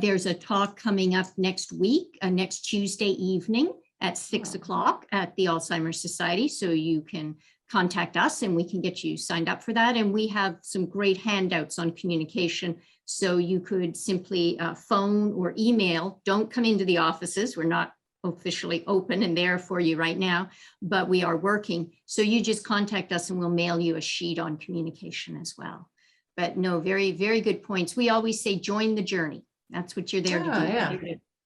there's a talk coming up next week, next Tuesday evening at 6 o'clock at the Alzheimer's Society. So you can contact us and we can get you signed up for that. And we have some great handouts on communication. So you could simply phone or email. Don't come into the offices. We're not officially open and there for you right now, but we are working. So you just contact us and we'll mail you a sheet on communication as well. But no, very, very good points. We always say, join the journey. That's what you're there to do. Yeah.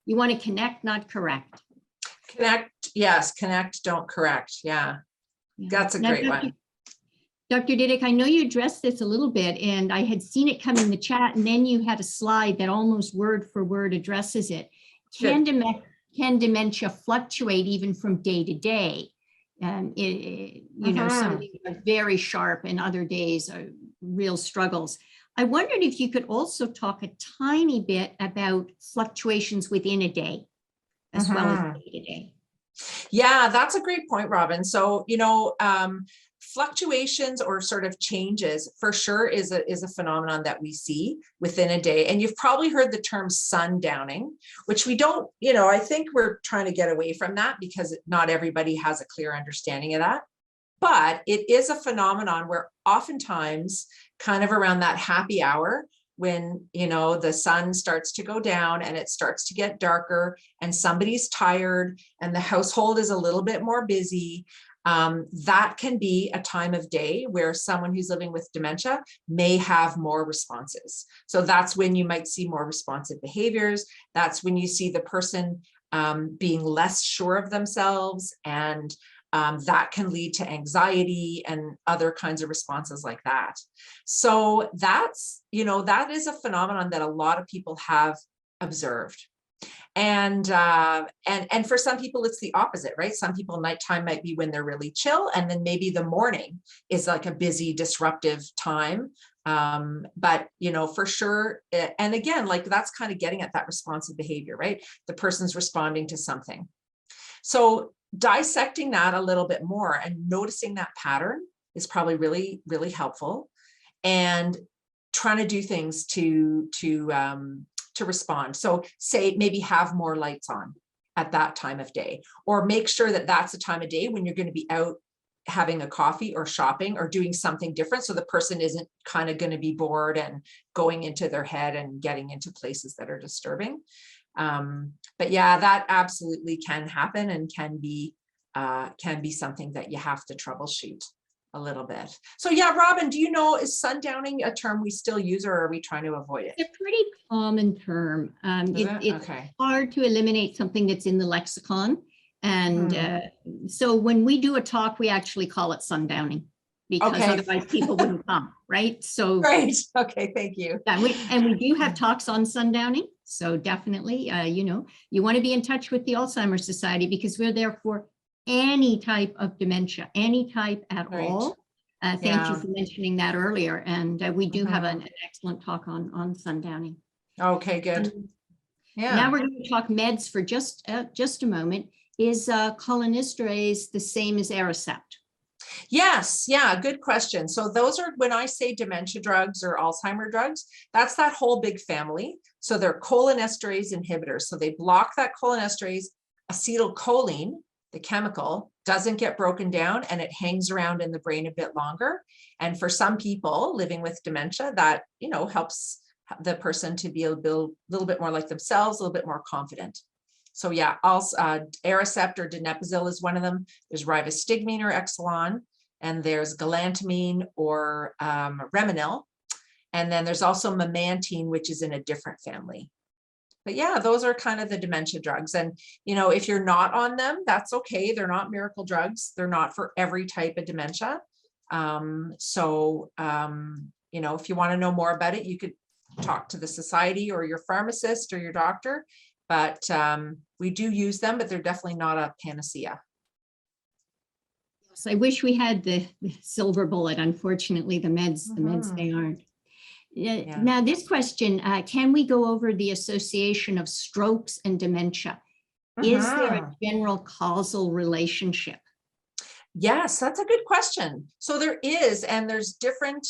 You want to connect, not correct. Connect, yes. Connect, don't correct. Yeah. That's a great one. Dr. Didyk, I know you addressed this a little bit and I had seen it come in the chat and then you had a slide that almost word for word addresses it. Can dementia fluctuate even from day to day? Some days are very sharp and other days are real struggles. I wondered if you could also talk a tiny bit about fluctuations within a day. as well as Mhm. day-to-day. Yeah, that's a great point, Robin. So, fluctuations or sort of changes for sure is a phenomenon that we see within a day. And you've probably heard the term sundowning, which we don't, I think we're trying to get away from that because not everybody has a clear understanding of that. But it is a phenomenon where oftentimes kind of around that happy hour, when the sun starts to go down and it starts to get darker and somebody's tired and the household is a little bit more busy, that can be a time of day where someone who's living with dementia may have more responses. So that's when you might see more responsive behaviors. That's when you see the person being less sure of themselves, and that can lead to anxiety and other kinds of responses like that. So that's, that is a phenomenon that a lot of people have observed. And for some people, it's the opposite, right? Some people, nighttime might be when they're really chill, and then maybe the morning is like a busy, disruptive time. But for sure, and again, like that's kind of getting at that responsive behavior, right? The person's responding to something. So dissecting that a little bit more and noticing that pattern is probably really, really helpful, and trying to do things to respond. So say maybe have more lights on at that time of day, or make sure that that's a time of day when you're going to be out having a coffee or shopping or doing something different, so the person isn't kind of going to be bored and going into their head and getting into places that are disturbing. But yeah, that absolutely can happen and can be something that you have to troubleshoot a little bit. So yeah, Robin, do you know, is sundowning a term we still use, or are we trying to avoid it? It's a pretty common term. It's okay. hard to eliminate something that's in the lexicon. And so when we do a talk, we actually call it sundowning, because Okay. otherwise people wouldn't come, right? So Great. Okay, thank you. yeah, we do have talks on sundowning. So definitely, you want to be in touch with the Alzheimer's Society, because we're there for any type of dementia, any type at Right. all. Thank you for mentioning that earlier. And we do have an excellent talk on sundowning. Okay, good. Yeah. Now we're going to talk meds for just a moment. Is cholinesterase the same as Aricept? Yes, yeah, good question. So those are, when I say dementia drugs or Alzheimer drugs, that's that whole big family. So they're cholinesterase inhibitors. So they block that cholinesterase. Acetylcholine, the chemical, doesn't get broken down and it hangs around in the brain a bit longer. And for some people living with dementia, that, helps the person to be a little bit more like themselves, a little bit more confident. So yeah, also Aricept or donepezil is one of them. There's rivastigmine or Exelon, and there's galantamine or Remenil. And then there's also memantine, which is in a different family. But yeah, those are kind of the dementia drugs. And, if you're not on them, that's okay. They're not miracle drugs. They're not for every type of dementia. If you want to know more about it, you could talk to the society or your pharmacist or your doctor. But we do use them, but they're definitely not a panacea. Yes, I wish we had the silver bullet. Unfortunately, the meds they aren't. Yeah. Now, this question, can we go over the association of strokes and dementia? Is there a general causal relationship? Yes, that's a good question. So there is, and there's different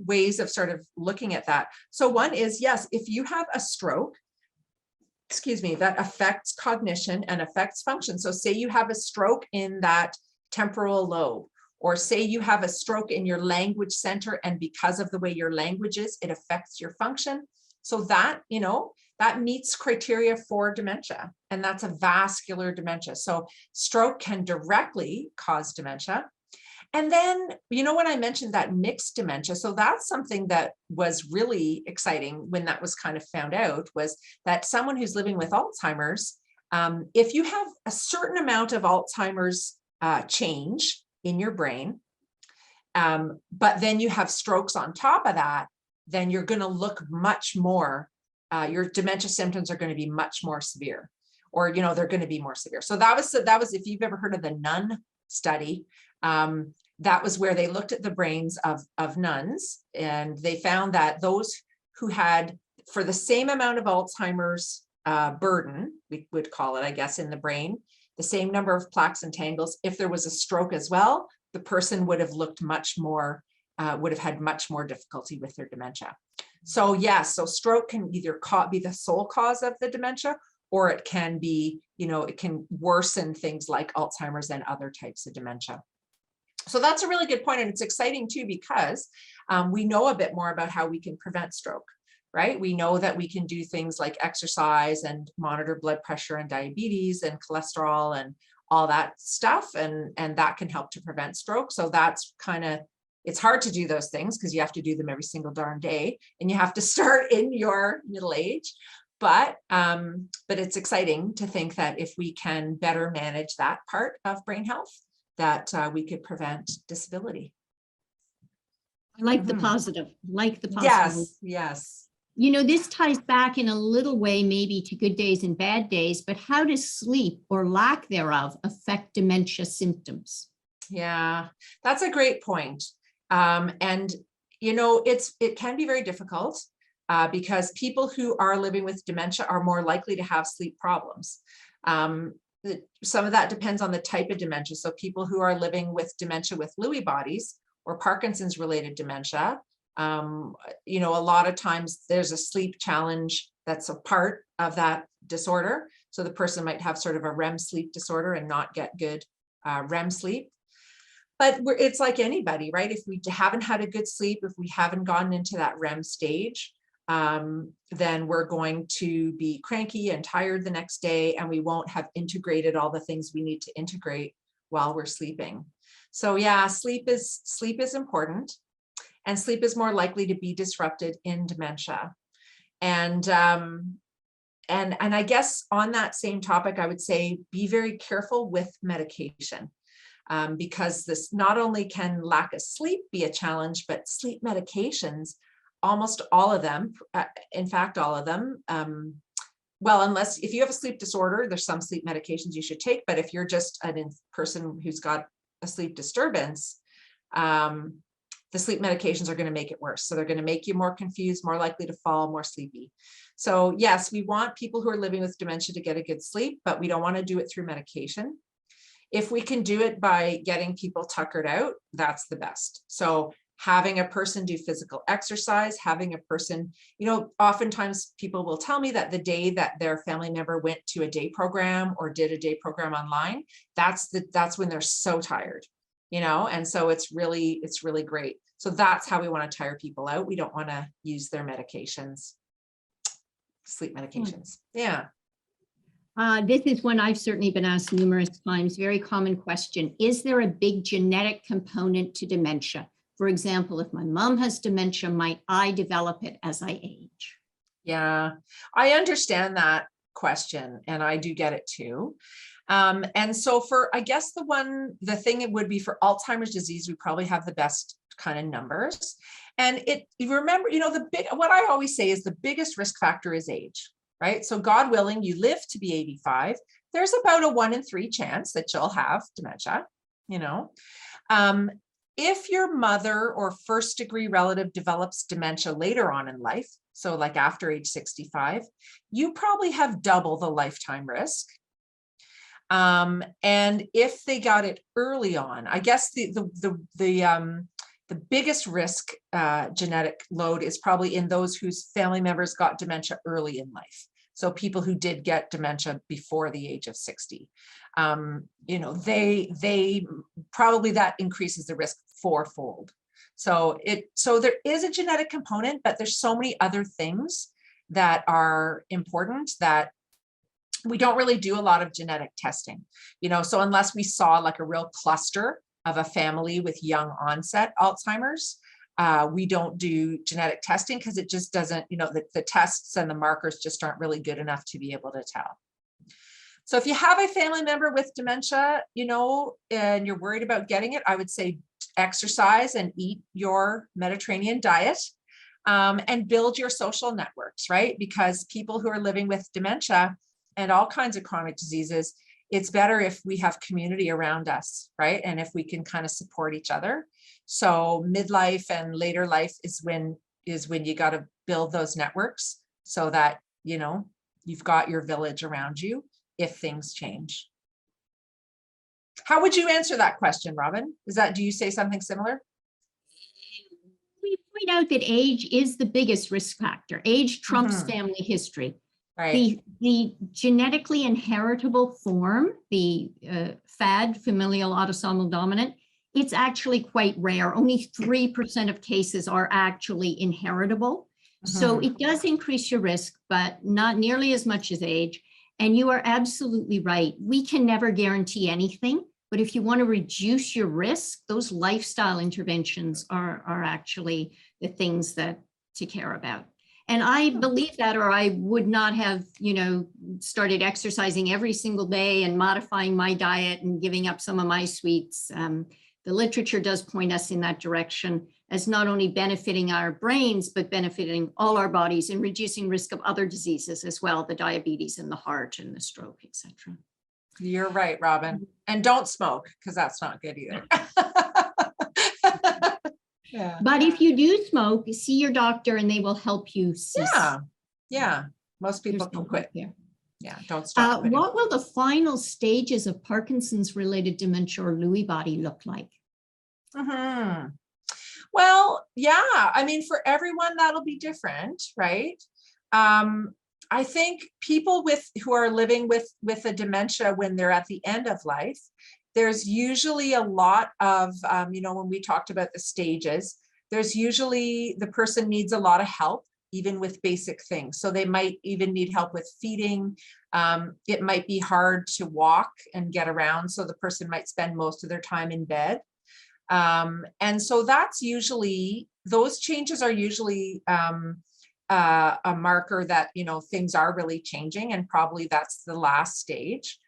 ways of sort of looking at that. So one is, yes, if you have a stroke, that affects cognition and affects function. So say you have a stroke in that temporal lobe, or say you have a stroke in your language center, and because of the way your language is, it affects your function. So that, that meets criteria for dementia, and that's a vascular dementia. So stroke can directly cause dementia. And then, when I mentioned that mixed dementia, so that's something that was really exciting when that was kind of found out, was that someone who's living with Alzheimer's, if you have a certain amount of Alzheimer's change in your brain, but then you have strokes on top of that, then you're going to look much more, your dementia symptoms are going to be much more severe, or, they're going to be more severe. So that was, if you've ever heard of the nun study, that was where they looked at the brains of nuns, and they found that those who had, for the same amount of Alzheimer's burden, we would call it, I guess, in the brain, the same number of plaques and tangles. If there was a stroke as well, the person would have looked much more, would have had much more difficulty with their dementia. So yes, so stroke can either be the sole cause of the dementia, or it can be, it can worsen things like Alzheimer's and other types of dementia. So that's a really good point. And it's exciting too, because we know a bit more about how we can prevent stroke, right? We know that we can do things like exercise and monitor blood pressure and diabetes and cholesterol and all that stuff. And that can help to prevent stroke. So that's kind of, it's hard to do those things because you have to do them every single darn day, and you have to start in your middle age. But it's exciting to think that if we can better manage that part of brain health, that we could prevent disability. I like the positive, Yes, yes. This ties back in a little way, maybe to good days and bad days, but how does sleep or lack thereof affect dementia symptoms? Yeah, that's a great point. And, it can be very difficult because people who are living with dementia are more likely to have sleep problems. Some of that depends on the type of dementia. So people who are living with dementia with Lewy bodies or Parkinson's related dementia, a lot of times there's a sleep challenge that's a part of that disorder. So the person might have sort of a REM sleep disorder and not get good REM sleep. But it's like anybody, right? If we haven't had a good sleep, if we haven't gotten into that REM stage, then we're going to be cranky and tired the next day, and we won't have integrated all the things we need to integrate while we're sleeping. So yeah, sleep is important, and sleep is more likely to be disrupted in dementia. And I guess on that same topic, I would say be very careful with medication. Because this not only can lack of sleep be a challenge, but sleep medications, almost all of them, in fact, all of them, well, unless if you have a sleep disorder, there's some sleep medications you should take, but if you're just a person who's got a sleep disturbance, the sleep medications are going to make it worse. So they're going to make you more confused, more likely to fall, more sleepy. So yes, we want people who are living with dementia to get a good sleep, but we don't want to do it through medication. If we can do it by getting people tuckered out, that's the best. So having a person do physical exercise, having a person, oftentimes people will tell me that the day that their family member went to a day program or did a day program online, that's when they're so tired, and so it's really great. So that's how we want to tire people out. We don't want to use their medications, sleep medications. Yeah. This is one I've certainly been asked numerous times. Very common question. Is there a big genetic component to dementia? For example, if my mom has dementia, might I develop it as I age? Yeah, I understand that question, and I do get it too. And so I guess the thing it would be for Alzheimer's disease, we probably have the best kind of numbers. And you remember, what I always say is the biggest risk factor is age. Right? So God willing, you live to be 85, there's about a 1 in 3 chance that you'll have dementia, If your mother or first degree relative develops dementia later on in life, so like after age 65, you probably have double the lifetime risk. And if they got it early on, I guess the biggest risk genetic load is probably in those whose family members got dementia early in life. So people who did get dementia before the age of 60, they probably that increases the risk fourfold. So there is a genetic component, but there's so many other things that are important that we don't really do a lot of genetic testing, so unless we saw like a real cluster of a family with young onset Alzheimer's, we don't do genetic testing because it just doesn't, the tests and the markers just aren't really good enough to be able to tell. So if you have a family member with dementia, and you're worried about getting it, I would say exercise and eat your Mediterranean diet, and build your social networks, right? Because people who are living with dementia and all kinds of chronic diseases, it's better if we have community around us, right? And if we can kind of support each other. So midlife and later life is when you got to build those networks so that, you've got your village around you if things change. How would you answer that question, Robin? Do you say something similar? We point out that age is the biggest risk factor. Age trumps family history. Right. The genetically inheritable form, the FAD, familial autosomal dominant, it's actually quite rare. Only 3% of cases are actually inheritable. So it does increase your risk, but not nearly as much as age. And you are absolutely right. We can never guarantee anything, but if you want to reduce your risk, those lifestyle interventions are actually the things to care about. And I believe that, or I would not have, started exercising every single day and modifying my diet and giving up some of my sweets. The literature does point us in that direction as not only benefiting our brains, but benefiting all our bodies and reducing risk of other diseases as well, the diabetes and the heart and the stroke, etc. You're right, Robin. And don't smoke, because that's not good either. Yeah. But if you do smoke, see your doctor and they will help you cease. Yeah. Most people There's can no quit. there. Yeah, don't stop. What will the final stages of Parkinson's related dementia or Lewy body look like? Well, yeah, I mean, for everyone, that'll be different, right? I think people who are living with a dementia when they're at the end of life, there's usually a lot of, when we talked about the stages, there's usually the person needs a lot of help, even with basic things. So they might even need help with feeding. It might be hard to walk and get around. So the person might spend most of their time in bed. And so that's usually, those changes are usually a marker that, things are really changing, and probably that's the last stage.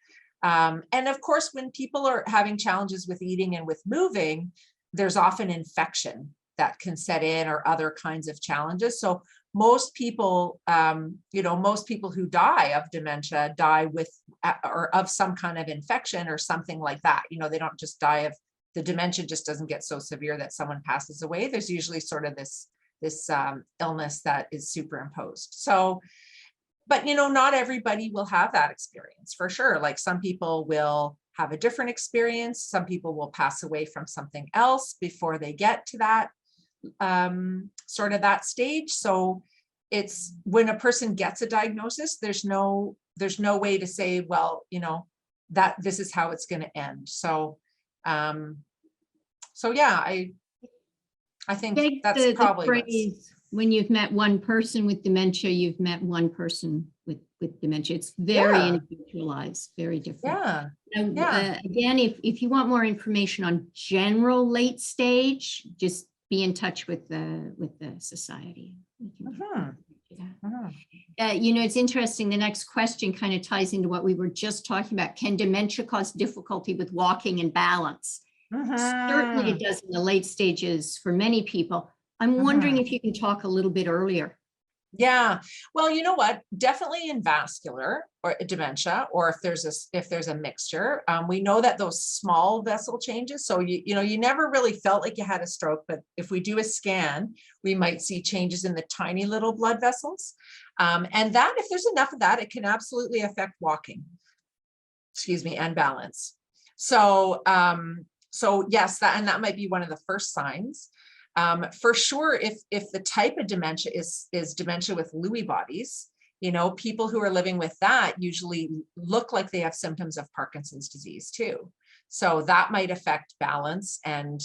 And of course, when people are having challenges with eating and with moving, there's often infection that can set in, or other kinds of challenges. So most people, most people who die of dementia die with, or of some kind of infection or something like that. They don't just die of, the dementia just doesn't get so severe that someone passes away. There's usually sort of this illness that is superimposed. So, but not everybody will have that experience, for sure. Like, some people will have a different experience. Some people will pass away from something else before they get to that sort of that stage. So it's, when a person gets a diagnosis, there's no way to say, well, that this is how it's going to end. So yeah, I think that's probably the phrase, when you've met one person with dementia, you've met one person with dementia. It's very individualized, very different. Again, if you want more information on general late stage, just be in touch with the society. It's interesting. The next question kind of ties into what we were just talking about. Can dementia cause difficulty with walking and balance? Certainly it does in the late stages for many people. I'm wondering if you can talk a little bit earlier. Yeah, well, you know what? Definitely in vascular or dementia, or if there's a mixture, we know that those small vessel changes. So you never really felt like you had a stroke, but if we do a scan, we might see changes in the tiny little blood vessels, and that, if there's enough of that, it can absolutely affect walking, and balance. So yes, that might be one of the first signs. For sure, if the type of dementia is dementia with Lewy bodies, people who are living with that usually look like they have symptoms of Parkinson's disease too. So that might affect balance and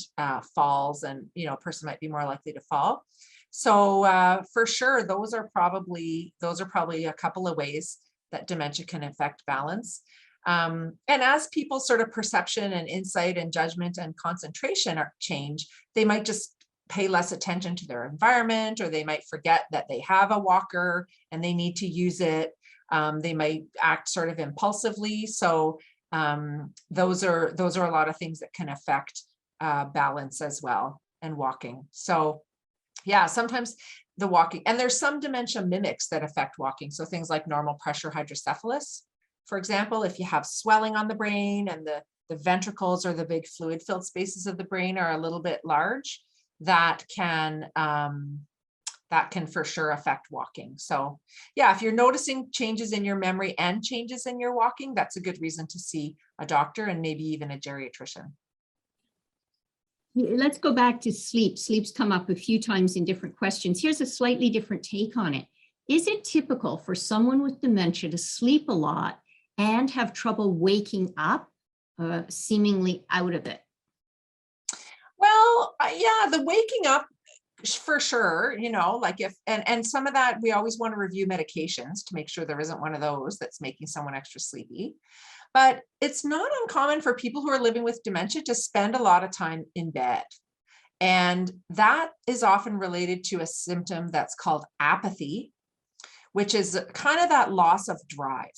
falls, and a person might be more likely to fall. So for sure, those are probably a couple of ways that dementia can affect balance. And as people's sort of perception and insight and judgment and concentration change, they might just pay less attention to their environment, or they might forget that they have a walker and they need to use it. They might act sort of impulsively. So those are a lot of things that can affect balance as well, and walking. So yeah, sometimes the walking, and there's some dementia mimics that affect walking. So things like normal pressure hydrocephalus, for example, if you have swelling on the brain and the ventricles, or the big fluid filled spaces of the brain, are a little bit large, that can that can for sure affect walking. So yeah, if you're noticing changes in your memory and changes in your walking, that's a good reason to see a doctor and maybe even a geriatrician. Let's go back to sleep. Sleep's come up a few times in different questions. Here's a slightly different take on it. Is it typical for someone with dementia to sleep a lot and have trouble waking up, seemingly out of it? Well, yeah, the waking up for sure, you know, like if, and some of that, we always want to review medications to make sure there isn't one of those that's making someone extra sleepy. But it's not uncommon for people who are living with dementia to spend a lot of time in bed. And that is often related to a symptom that's called apathy, which is kind of that loss of drive.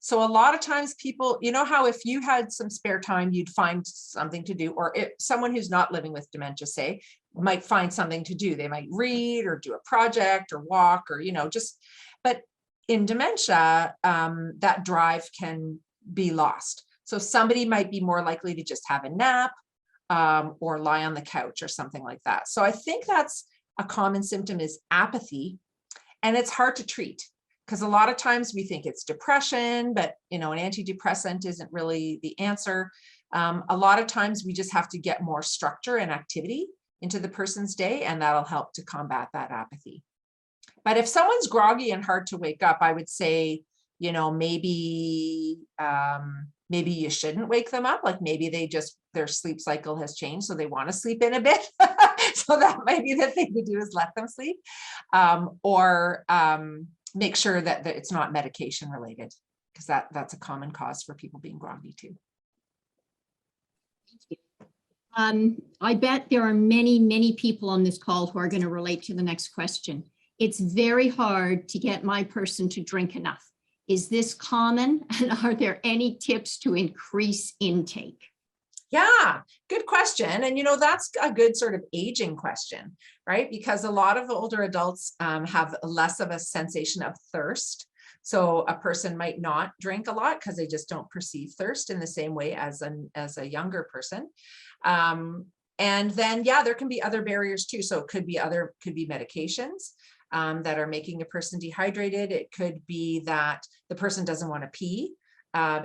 So a lot of times people, you know how if you had some spare time, you'd find something to do, or if someone who's not living with dementia, say, might find something to do. They might read or do a project or walk or, you know, just, but in dementia, that drive can be lost. So somebody might be more likely to just have a nap or lie on the couch or something like that. So I think that's a common symptom is apathy, and it's hard to treat because a lot of times we think it's depression, but you know, an antidepressant isn't really the answer. A lot of times we just have to get more structure and activity into the person's day, and that'll help to combat that apathy. But if someone's groggy and hard to wake up, I would say, you know, maybe you shouldn't wake them up. Like maybe they just, their sleep cycle has changed, so they want to sleep in a bit. So that might be the thing to do, is let them sleep, or make sure that it's not medication related, because that's a common cause for people being groggy too. I bet there are many, many people on this call who are going to relate to the next question. It's very hard to get my person to drink enough. Is this common? And are there any tips to increase intake? Yeah, good question. And, you know, that's a good sort of aging question, right? Because a lot of older adults have less of a sensation of thirst. So a person might not drink a lot because they just don't perceive thirst in the same way as a younger person. And then, yeah, there can be other barriers too. So it could be medications that are making a person dehydrated. It could be that the person doesn't want to pee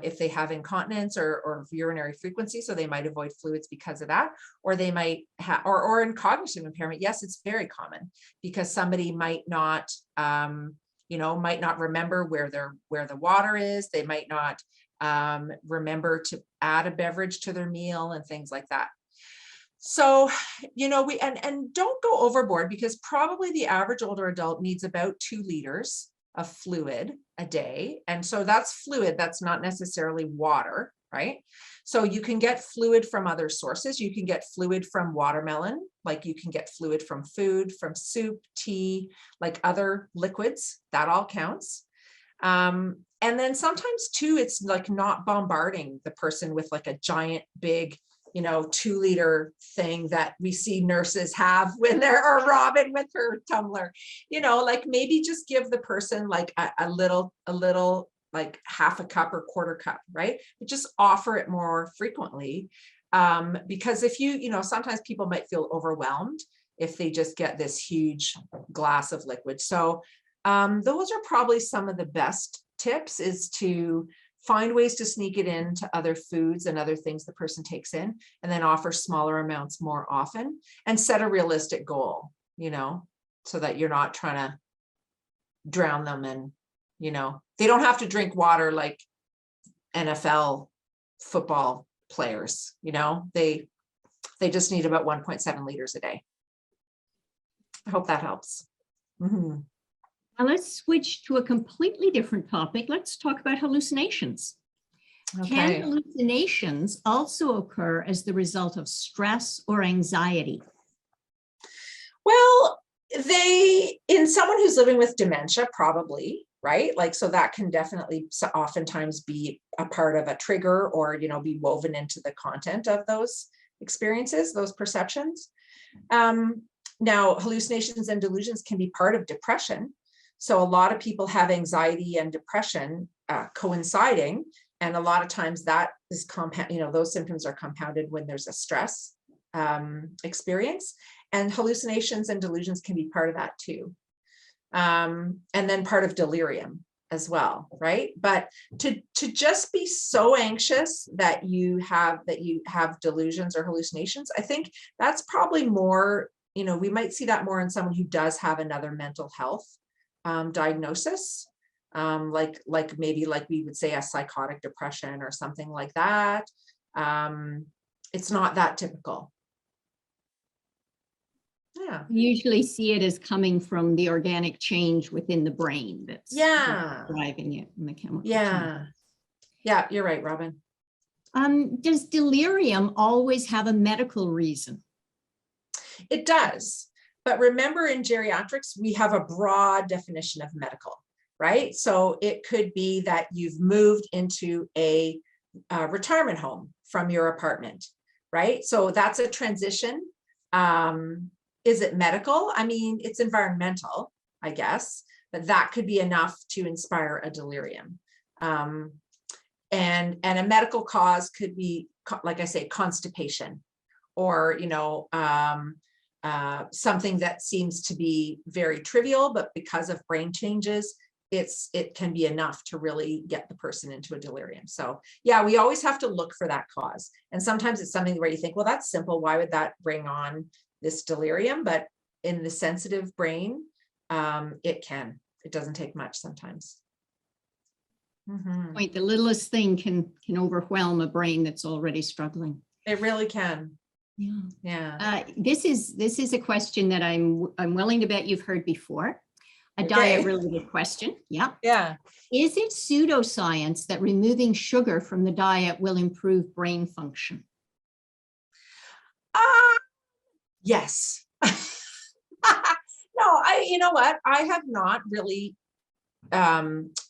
if they have incontinence or urinary frequency, so they might avoid fluids because of that, or they might have, or in cognitive impairment. Yes, it's very common because somebody might not, might not remember where the water is. They might not remember to add a beverage to their meal and things like that. So, you know, and don't go overboard, because probably the average older adult needs about 2 liters of fluid a day. And so that's fluid, that's not necessarily water, right? So you can get fluid from other sources. You can get fluid from watermelon, like you can get fluid from food, from soup, tea, like other liquids, that all counts. And then sometimes too, it's like not bombarding the person with like a giant big, 2-liter thing that we see nurses have when they're, or Robin with her tumbler, like maybe just give the person like a little, like half a cup or quarter cup, right? But just offer it more frequently. Because if sometimes people might feel overwhelmed if they just get this huge glass of liquid. So those are probably some of the best tips, is to find ways to sneak it into other foods and other things the person takes in, and then offer smaller amounts more often, and set a realistic goal, so that you're not trying to drown them. And, they don't have to drink water like NFL football players, they just need about 1.7 liters a day. I hope that helps. Mm-hmm. Now let's switch to a completely different topic. Let's talk about hallucinations. Okay. Can hallucinations also occur as the result of stress or anxiety? Well, in someone who's living with dementia, probably, right? Like, so that can definitely oftentimes be a part of a trigger, or, be woven into the content of those experiences, those perceptions. Now, hallucinations and delusions can be part of depression. So a lot of people have anxiety and depression coinciding, and a lot of times that is those symptoms are compounded when there's a stress experience, and hallucinations and delusions can be part of that too. And then part of delirium as well, right? But to just be so anxious that you have delusions or hallucinations, I think that's probably more, we might see that more in someone who does have another mental health diagnosis, like maybe like we would say a psychotic depression or something like that. It's not that typical. Yeah. We usually see it as coming from the organic change within the brain that's driving it in the chemical change. Yeah, you're right, Robin. Does delirium always have a medical reason? It does. But remember, in geriatrics, we have a broad definition of medical, right? So it could be that you've moved into a retirement home from your apartment, right? So that's a transition. Is it medical? I mean, it's environmental, I guess, but that could be enough to inspire a delirium. And a medical cause could be, like I say, constipation, or, something that seems to be very trivial, but because of brain changes, it can be enough to really get the person into a delirium. So yeah, we always have to look for that cause. And sometimes it's something where you think, well, that's simple. Why would that bring on this delirium? But in the sensitive brain, it doesn't take much sometimes. Point, the littlest thing can overwhelm a brain that's already struggling. It really can. Yeah. This is a question that I'm willing to bet you've heard before. A diet-related question. Yeah. Is it pseudoscience that removing sugar from the diet will improve brain function? Yes. No, you know what? I have not really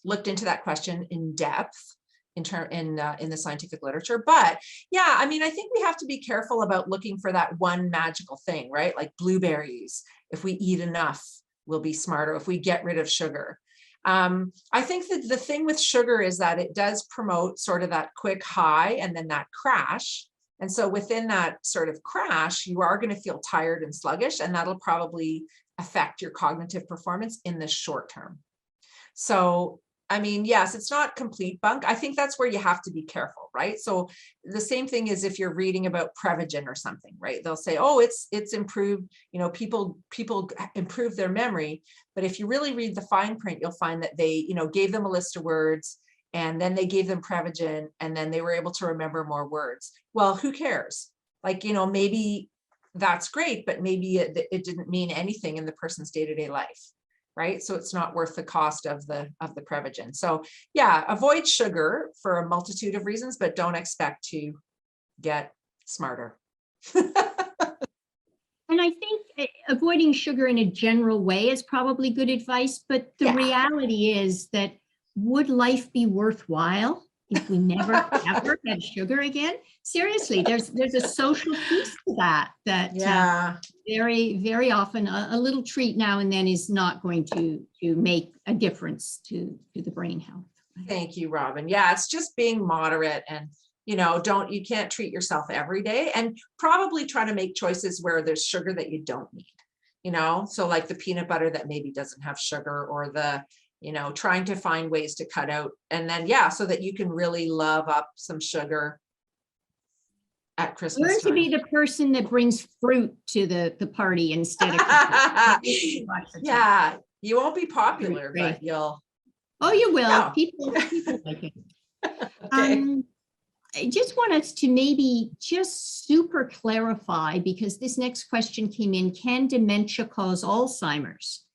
looked into that question in depth in the scientific literature, but yeah, I mean, I think we have to be careful about looking for that one magical thing, right? Like blueberries. If we eat enough, we'll be smarter. If we get rid of sugar. I think that the thing with sugar is that it does promote sort of that quick high and then that crash. And so within that sort of crash, you are going to feel tired and sluggish, and that'll probably affect your cognitive performance in the short term. So, I mean, yes, it's not complete bunk. I think that's where you have to be careful, right? So the same thing is if you're reading about Prevagen or something, right? They'll say, oh, it's improved, people improve their memory. But if you really read the fine print, you'll find that they, gave them a list of words, and then they gave them Prevagen, and then they were able to remember more words. Well, who cares? Like, maybe that's great, but maybe it didn't mean anything in the person's day-to-day life, right? So it's not worth the cost of the Prevagen. So yeah, avoid sugar for a multitude of reasons, but don't expect to get smarter. And I think avoiding sugar in a general way is probably good advice, but the reality is that would life be worthwhile if we never ever had sugar again? Seriously, there's a social piece to that very, very often a little treat now and then is not going to make a difference to the brain health. Thank you, Robin. Yeah, it's just being moderate, and you can't treat yourself every day, and probably try to make choices where there's sugar that you don't need, so like the peanut butter that maybe doesn't have sugar, or the trying to find ways to cut out, and then so that you can really love up some sugar at Christmas Learn time. to be the person that brings fruit to the party instead of yeah, you won't be popular, but you'll. Oh, you will. No. People like it. Okay. I just want us to maybe just super clarify, because this next question came in: can dementia cause Alzheimer's?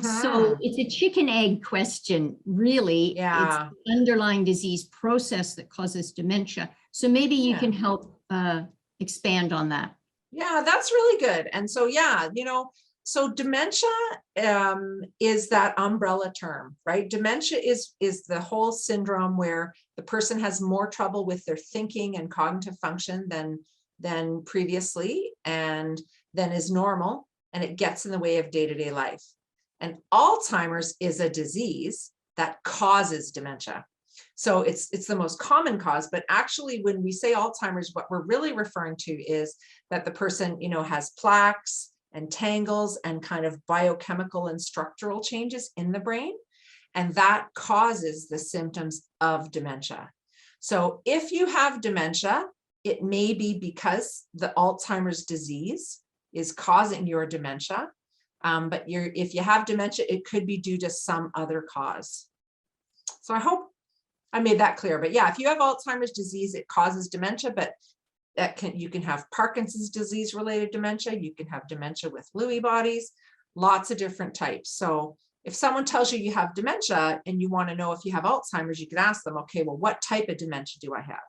So it's a chicken egg question, really. It's the underlying disease process that causes dementia. So maybe you can help expand on that. Yeah, that's really good. And so, so dementia is that umbrella term, right? Dementia is the whole syndrome where the person has more trouble with their thinking and cognitive function than previously, and then is normal, and it gets in the way of day-to-day life. And Alzheimer's is a disease that causes dementia. So it's the most common cause, but actually when we say Alzheimer's, what we're really referring to is that the person, has plaques and tangles and kind of biochemical and structural changes in the brain. And that causes the symptoms of dementia. So if you have dementia, it may be because the Alzheimer's disease is causing your dementia. But if you have dementia, it could be due to some other cause. So I hope I made that clear. But yeah, if you have Alzheimer's disease, it causes dementia, but you can have Parkinson's disease related dementia. You can have dementia with Lewy bodies, lots of different types. So if someone tells you you have dementia and you want to know if you have Alzheimer's, you can ask them, okay, well, what type of dementia do I have?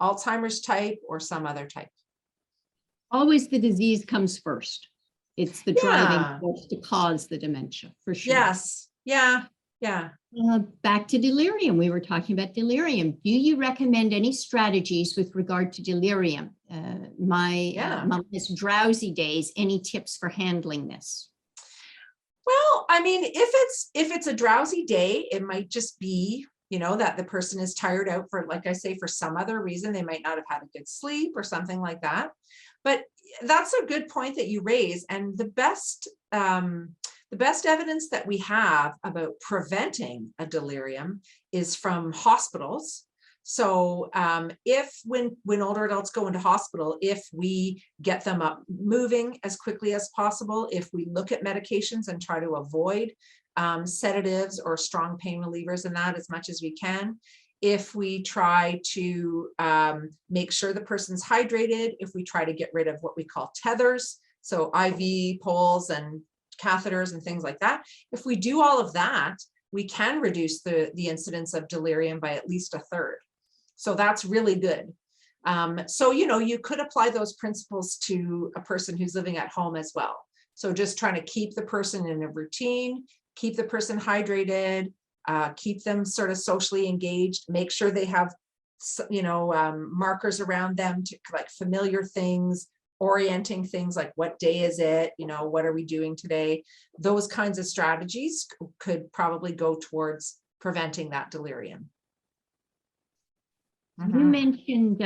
Alzheimer's type or some other type? Always the disease comes first. It's the driving force to cause the dementia, for sure. Yes. Yeah. Yeah. Back to delirium. We were talking about delirium. Do you recommend any strategies with regard to delirium? My mom has drowsy days. Any tips for handling this? Well, I mean, if it's a drowsy day, it might just be, that the person is tired out for, like I say, for some other reason. They might not have had a good sleep or something like that. But that's a good point that you raise. And the best evidence that we have about preventing a delirium is from hospitals. So when older adults go into hospital, if we get them up moving as quickly as possible, if we look at medications and try to avoid sedatives or strong pain relievers and that as much as we can, if we try to make sure the person's hydrated, if we try to get rid of what we call tethers, so IV poles and catheters and things like that, if we do all of that, we can reduce the incidence of delirium by at least a third. So that's really good. So, you could apply those principles to a person who's living at home as well. So just trying to keep the person in a routine, keep the person hydrated, keep them sort of socially engaged, make sure they have, markers around them to like familiar things, orienting things like what day is it, what are we doing today? Those kinds of strategies could probably go towards preventing that delirium. You mentioned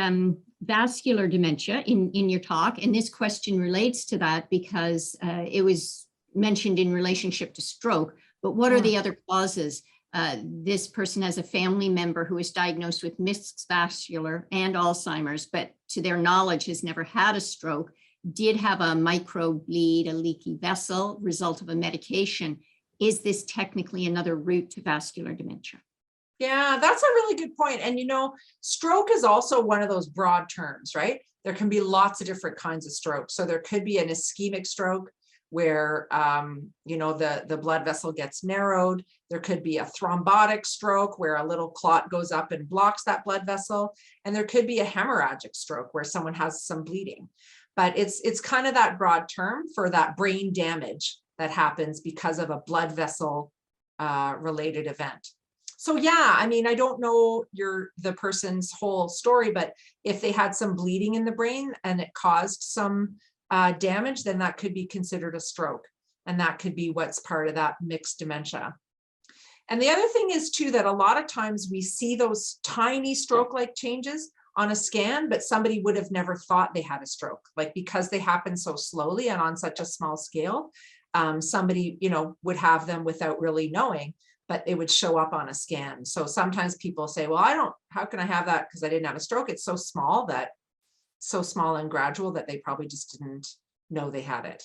vascular dementia in your talk, and this question relates to that because it was mentioned in relationship to stroke, but what are the other causes? This person has a family member who is diagnosed with mixed vascular and Alzheimer's, but to their knowledge has never had a stroke, did have a microbleed, a leaky vessel, result of a medication. Is this technically another route to vascular dementia? Yeah, that's a really good point. And, stroke is also one of those broad terms, right? There can be lots of different kinds of stroke. So there could be an ischemic stroke where, the blood vessel gets narrowed. There could be a thrombotic stroke where a little clot goes up and blocks that blood vessel. And there could be a hemorrhagic stroke where someone has some bleeding. But it's kind of that broad term for that brain damage that happens because of a blood vessel related event. So yeah, I mean, I don't know the person's whole story, but if they had some bleeding in the brain and it caused some damage, then that could be considered a stroke. And that could be what's part of that mixed dementia. And the other thing is too, that a lot of times we see those tiny stroke-like changes on a scan, but somebody would have never thought they had a stroke, like because they happen so slowly and on such a small scale, somebody, would have them without really knowing, but it would show up on a scan. So sometimes people say, well, how can I have that? Because I didn't have a stroke. It's so small and gradual that they probably just didn't know they had it.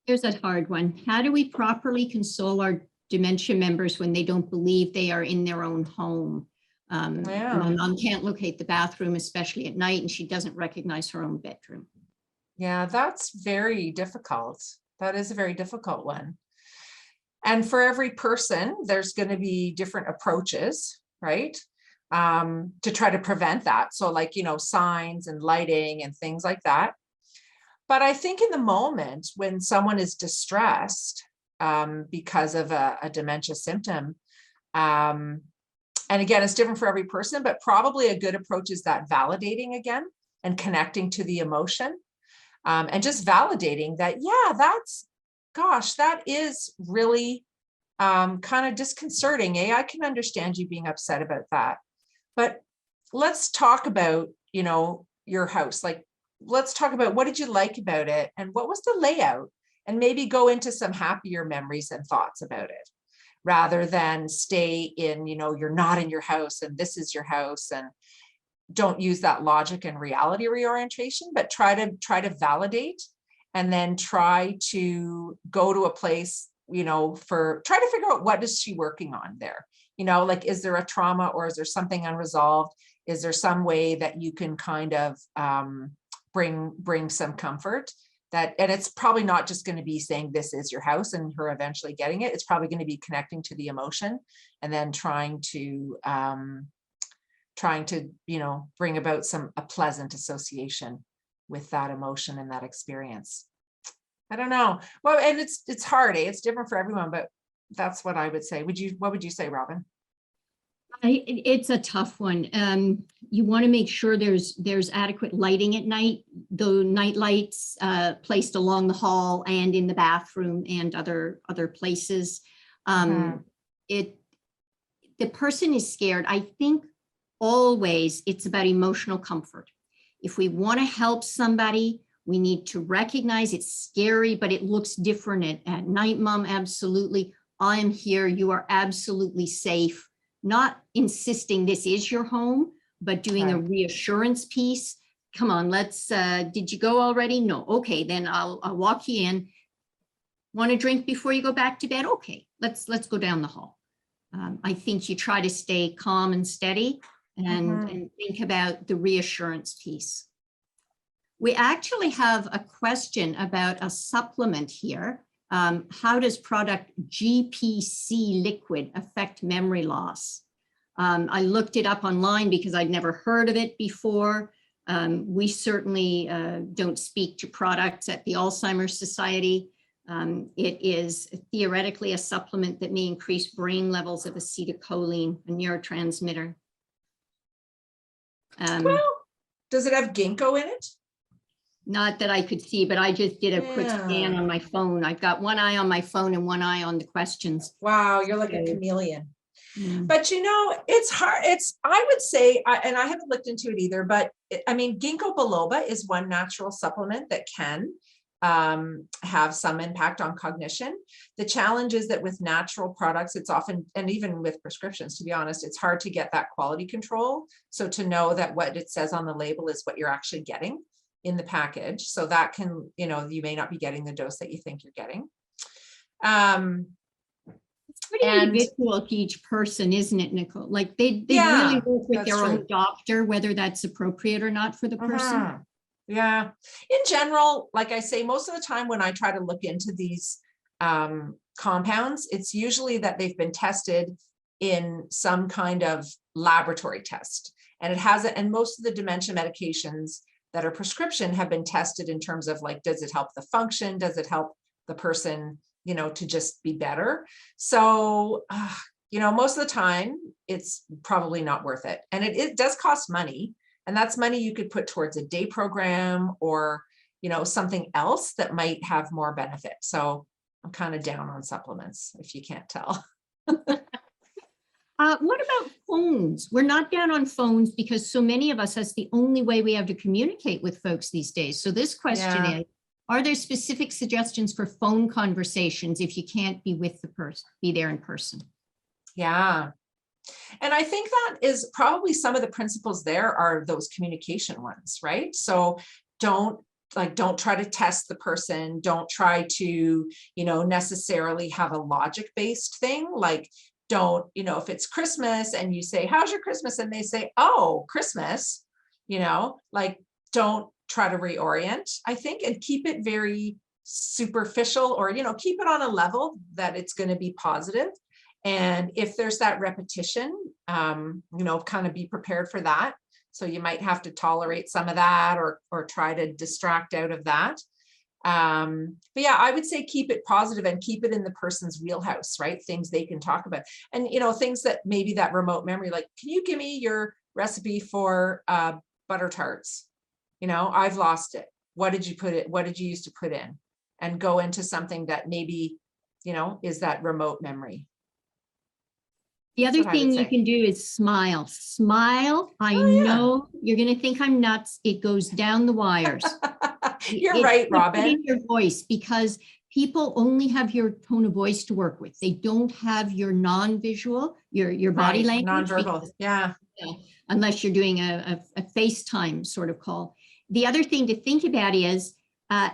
Here's a hard one. How do we properly console our dementia members when they don't believe they are in their own home? My mom can't locate the bathroom, especially at night, and she doesn't recognize her own bedroom. Yeah, that's very difficult. That is a very difficult one. And for every person, there's going to be different approaches, right? To try to prevent that. So like, signs and lighting and things like that. But I think in the moment when someone is distressed because of a dementia symptom, and again, it's different for every person, but probably a good approach is that validating again and connecting to the emotion and just validating that, yeah, that is really kind of disconcerting. I can understand you being upset about that, but let's talk about, your house. Like, let's talk about what did you like about it and what was the layout, and maybe go into some happier memories and thoughts about it, rather than stay in, you're not in your house and this is your house, and don't use that logic and reality reorientation, but try to validate, and then try to go to a place, try to figure out what is she working on there. Like, is there a trauma, or is there something unresolved? Is there some way that you can kind of bring some comfort? And it's probably not just going to be saying this is your house and her eventually getting it. It's probably going to be connecting to the emotion, and then trying to bring about a pleasant association with that emotion and that experience. I don't know. Well, and it's hard, eh? It's different for everyone, but that's what I would say. What would you say, Robin? It's a tough one. You want to make sure there's adequate lighting at night. The night lights placed along the hall and in the bathroom and other places. The person is scared. I think always it's about emotional comfort. If we want to help somebody, we need to recognize it's scary, but it looks different at night, Mom. Absolutely. I'm here. You are absolutely safe. Not insisting this is your home, but doing a reassurance piece. Come on, did you go already? No. Okay, then I'll walk you in. Want a drink before you go back to bed? Okay, let's go down the hall. I think you try to stay calm and steady and think about the reassurance piece. We actually have a question about a supplement here. How does product GPC liquid affect memory loss? I looked it up online because I'd never heard of it before. We certainly don't speak to products at the Alzheimer's Society. It is theoretically a supplement that may increase brain levels of acetylcholine, a neurotransmitter. Well, does it have ginkgo in it? Not that I could see, but I just did a quick scan on my phone. I've got one eye on my phone and one eye on the questions. Wow, you're like a chameleon. But it's hard. I would say, and I haven't looked into it either, but ginkgo biloba is one natural supplement that can have some impact on cognition. The challenge is that with natural products, it's often, and even with prescriptions, to be honest, it's hard to get that quality control. So to know that what it says on the label is what you're actually getting in the package. So that can, you may not be getting the dose that you think you're getting. It's pretty individual to each person, isn't it, Nicole? Like they really work with their own doctor, whether that's appropriate or not for the person. Yeah. In general, like I say, most of the time when I try to look into these compounds, it's usually that they've been tested in some kind of laboratory test. And and most of the dementia medications that are prescription have been tested in terms of like, does it help the function? Does it help the person, to just be better? So, most of the time it's probably not worth it. And it does cost money, and that's money you could put towards a day program or, something else that might have more benefit. So I'm kind of down on supplements, if you can't tell. What about phones? We're not down on phones because so many of us, that's the only way we have to communicate with folks these days. So this question is, are there specific suggestions for phone conversations if you can't be with the person, be there in person? Yeah. And I think that is probably some of the principles there are those communication ones, right? So don't try to test the person. Don't try to, necessarily have a logic-based thing. Like, don't, if it's Christmas and you say, how's your Christmas? And they say, oh, Christmas, don't try to reorient, I think, and keep it very superficial, or, keep it on a level that it's going to be positive. And if there's that repetition, kind of be prepared for that. So you might have to tolerate some of that or try to distract out of that. But yeah, I would say keep it positive and keep it in the person's wheelhouse, right? Things they can talk about. And, things that maybe that remote memory, like, can you give me your recipe for butter tarts? I've lost it. What did you used to put in? And go into something that maybe, is that remote memory. The other That's what I thing would you say. can do is smile. Smile. I Oh, yeah. know you're going to think I'm nuts. It goes down the wires. You're It right, puts it Robin. in your voice, because people only have your tone of voice to work with. They don't have your non-visual, your body Right, language. nonverbal. because, Yeah. unless you're doing a FaceTime sort of call. The other thing to think about is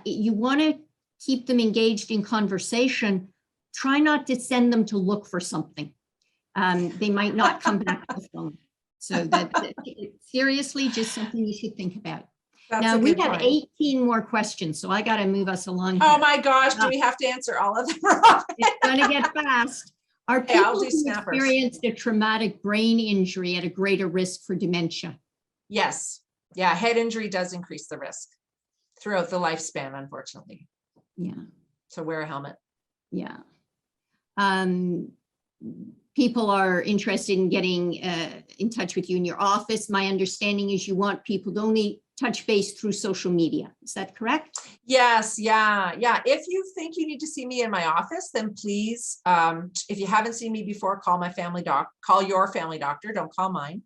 you want to keep them engaged in conversation. Try not to send them to look for something. They might not come back to the phone. So that seriously, just something you should think about. That's Now a we good have point. 18 more questions, so I got to move us along Oh here. my gosh, do we have to answer all of them, Robin? It's going to get fast. Are Okay, I'll people do who snappers. experienced a traumatic brain injury at a greater risk for dementia? Yes. Yeah, head injury does increase the risk throughout the lifespan, unfortunately. Yeah, So wear a helmet. yeah. People are interested in getting in touch with you in your office. My understanding is you want people to only touch base through social media. Is that correct? Yes, yeah. If you think you need to see me in my office, then please, if you haven't seen me before, call my family call your family doctor, don't call mine.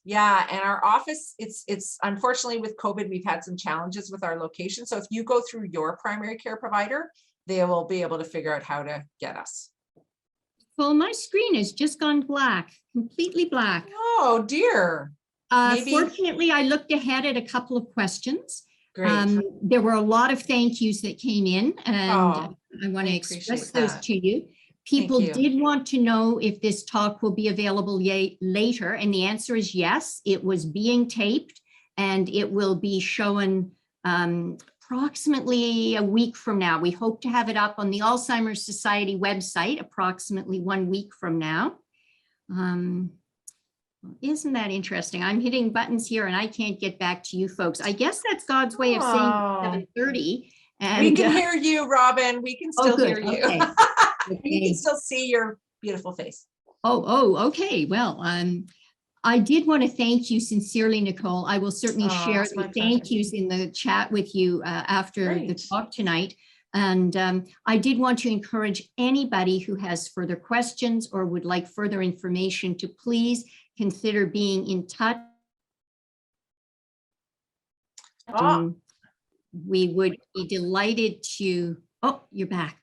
Yeah, and our office, it's unfortunately with COVID, we've had some challenges with our location. So if you go through your primary care provider, they will be able to figure out how to get us. Well, my screen has just gone black, completely black. Oh dear. Maybe. Fortunately, I looked ahead at a couple of questions. Great. There were a lot of thank yous that came in, and Oh, I want to I express appreciate those that. to you. People you. did want to know if this talk will be available later, and the answer is yes. It was being taped, and it will be shown approximately a week from now. We hope to have it up on the Alzheimer's Society website approximately 1 week from now. Isn't that interesting? I'm hitting buttons here and I can't get back to you folks. I guess that's God's way of saying 7:30. And we can hear you, Robin. We can still hear you. Okay. We can still see your beautiful face. Okay. Well, I did want to thank you sincerely, Nicole. I will certainly share the thank yous in the chat with you after the talk tonight. And I did want to encourage anybody who has further questions or would like further information to please consider being in touch. We would be delighted to, oh, you're back.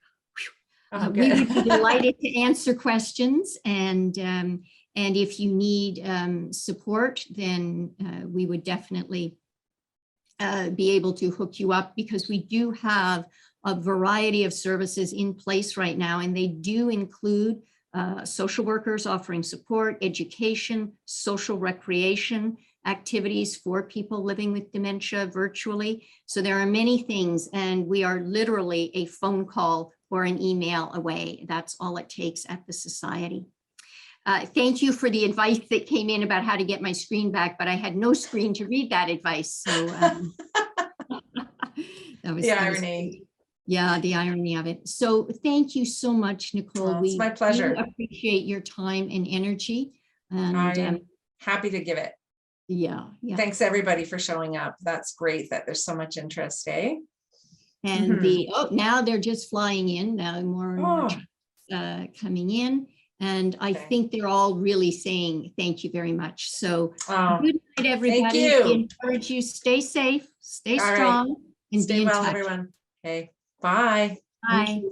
We would be delighted to answer questions, and if you need support, then we would definitely be able to hook you up, because we do have a variety of services in place right now, and they do include social workers offering support, education, social recreation activities for people living with dementia virtually. So there are many things, and we are literally a phone call or an email away. That's all it takes at the Society. Thank you for the advice that came in about how to get my screen back, but I had no screen to read that advice. So that was the irony. Yeah, the irony of it. So thank you so much, Nicole. It's my pleasure. We appreciate your time and energy. And I am happy to give it. Yeah. Thanks everybody for showing up. That's great that there's so much interest, eh? And now they're just flying in. Now more and more coming in. And I think they're all really saying thank you very much. So good night, everybody. Thank you. We encourage you, stay safe, stay strong, and stay be in well, touch. everyone. Okay, bye. Bye.